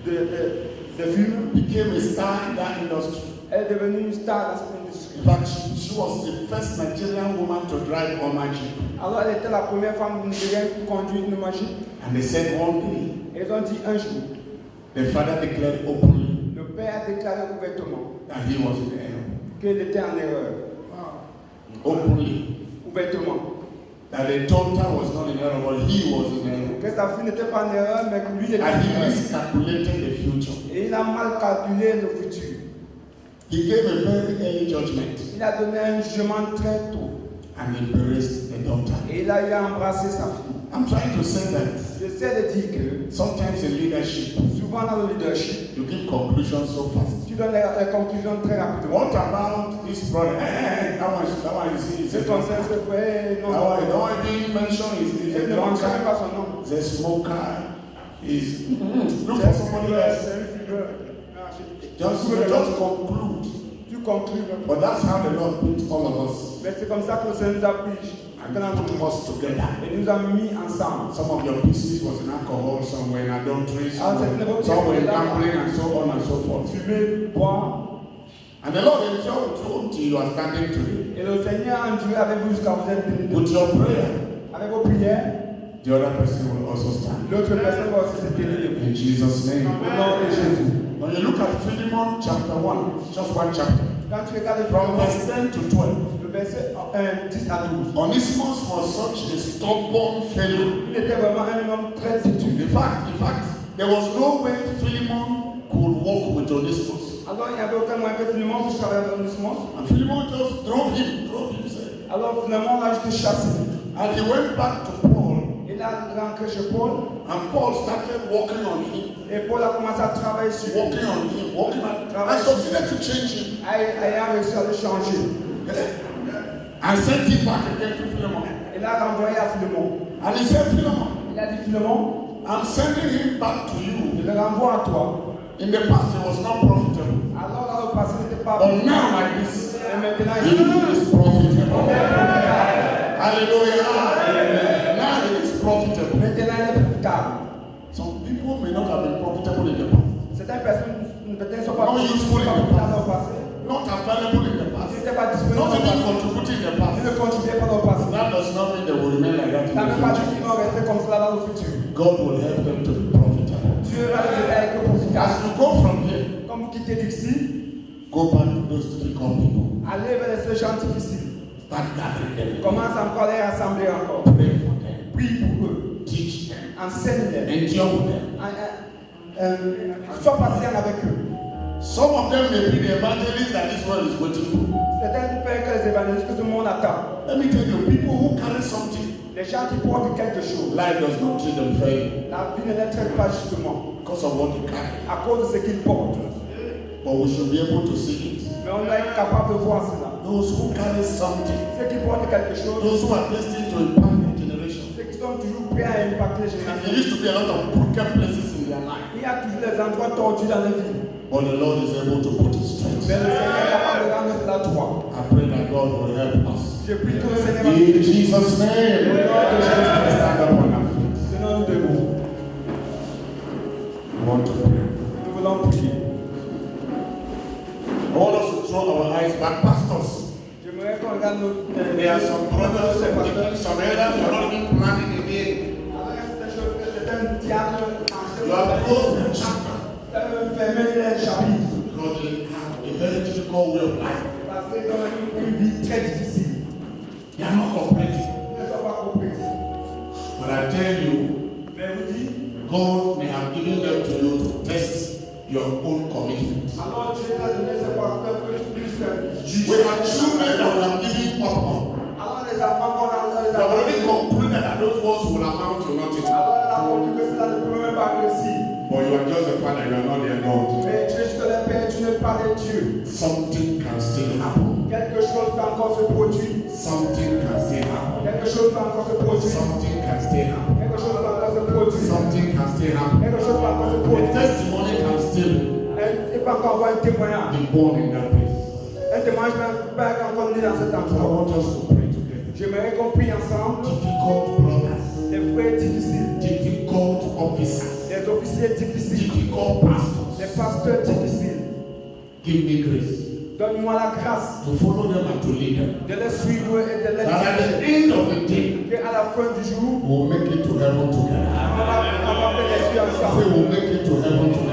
de film. Became a star in that industry. Elle est devenue une star dans cette industrie. In fact, she was the first Nigerian woman to drive Oma Jeep. Alors elle était la première femme nigérienne qui conduit une machine. And they said one day, Et ils ont dit un jour, the father declared openly le père a déclaré ouvertement that he was in error. qu'il était en erreur. Openly. Ouvertement. That the daughter was not in error, but he was in error. Que sa fille n'était pas en erreur, mais que lui était en And he erreur. miscalculated the future. Et il a mal calculé le futur. He gave a very early judgment Il a donné un jugement très tôt. and embarrassed the daughter. Et il a eu à embrasser sa fille. I'm trying to say that J'essaie de dire que sometimes in leadership, souvent dans le leadership, you give conclusions so fast. tu donnes les conclusions très rapidement. What about this brother? Hey, that one you see, C'est ton sens, c'est vrai, non. That one, you don't even mention he's a Il ne mentionne drunkard, pas son nom. he's a smoker, he's... Look for somebody else. C'est une figure. Just conclude. Tu conclus. But that's how the Lord put all of us. Mais c'est comme ça que le Seigneur nous a pris. And put us together. Et nous a mis ensemble. Some of your pieces was in alcohol, some were in adultery, some Ah, were in gambling, and so on and so forth. Fumer, boire. And the Lord himself told you are standing today. Et le Seigneur a enduré avec vous jusqu'à vous êtes bénis. With your prayer, Avec vos prières, the other person will also stand. l'autre personne va aussi se bénir. In Jesus' name. Au nom de Jésus. When you look at Philemon chapter 1, just one chapter, Quand tu regardes from verse 10 to 12, le verset 10 à 12, Onesimus was such a stubborn fellow. il était vraiment un homme très têtu. In fact, there was no way Philemon could walk with Onesimus. Alors il n'y avait aucun moyen que Philemon puisse travailler avec Onesimus. And Philemon just drove himself. Alors finalement, on l'a juste chassé. And he went back to Paul, Il a rentré chez Paul. and Paul started working on him, Et Paul a commencé à travailler sur lui. working on him, and succeeded to change him. Ayant réussi à le changer. And sent him back again to Philemon. Il a renvoyé à Philemon. And he said, Philemon, Il a dit Philemon, I'm sending him back to you. je le renvoie à toi. In the past, it was not profitable. Alors là, le passé n'était pas But now, like this, Et maintenant, it is profitable. Hallelujah. Now it is profitable. Maintenant, il est profitable. Some people may not have been profitable in the past, Certaines personnes peut-être ne sont pas Not useful in the profitables dans le passé. not available in the Ils past, n'étaient pas disponibles not dans le even passé. contributing in the Ils past. ne contribuaient pas dans le passé. That does not mean they will remain like that in Ça ne veut pas the dire qu'ils future. vont rester comme cela dans le futur. God will help them to be profitable. Dieu va les aider à être As profitables. you go from here, Quand vous quittez d'ici, go back to those difficult people. allez vers ces gens difficiles. Start gathering them. Commence encore à les rassembler encore. Pray for them. Prie pour eux. Teach them. Enseigne-les. Endure with them. Sois patient avec eux. Some of them may be the evangelists that this world is waiting for. Certains pères que les évangélistes que ce monde attend. Let me tell you, people who carry something, Les gens qui portent quelque chose. life does not treat them fairly La vie ne les traite pas justement because of what they carry. à cause de ce qu'ils portent. But we should be able to see it. Mais on doit être capable de voir cela. Those who carry something, Ceux qui portent quelque chose, those who are destined to impact the generation. ceux qui sont toujours prêts à impacter les And there générations. used to be a lot of broken places in their life. Il y a toujours des endroits tordus dans la vie. But the Lord is able to put his strength. Mais le Seigneur est capable de rendre cela droit. I pray that God will help us. Je prie que le Seigneur va In Jesus' name, Au nom de Jésus. let's stand up on our feet. Seigneur, nous debout. We want to pray. Nous voulons prier. I want us to throw our eyes back, pastors. J'aimerais qu'on regarde nos. There are some brothers, some elders who are not even planning again. You are closed the chapter Fermer les chapitres. because they have a very difficult way of life. Parce qu'ils ont une vie très difficile. They are not cooperating. Ils ne sont pas compris. But I tell you, Mais vous dites, God may have given them to you to test your own commitment. Alors Dieu t'a donné ce pasteur que tu puisses juger. We are children that we are giving up on. Alors les enfants qu'on a We have already concluded that those words will amount to nothing. alors elle a conclu que cela ne peut même pas réussir. But you are just a father, you are not their God. Mais tu es juste le Père, tu n'es pas le Dieu. Something can still happen. Quelque chose peut encore se produire. Something can still happen. Quelque chose peut encore se produire. Something can still happen. Quelque chose peut encore se produire. Something can still happen. Quelque chose peut encore se A produire. testimony can still Il peut encore avoir un témoignage. be born in that place. Un témoignage peut encore né dans cet So I endroit. want us to pray together. J'aimerais qu'on prie ensemble. Difficult brothers, Les frères difficiles, difficult officers, les officiers difficiles, difficult pastors. les pasteurs difficiles. Give me grace Donne-moi la grâce to follow them and to lead them. de les suivre et de les That at diriger. the end of the day, Et à la fin du jour, we'll make it to heaven together. on va faire les suivre I say ensemble. we'll make it to heaven together.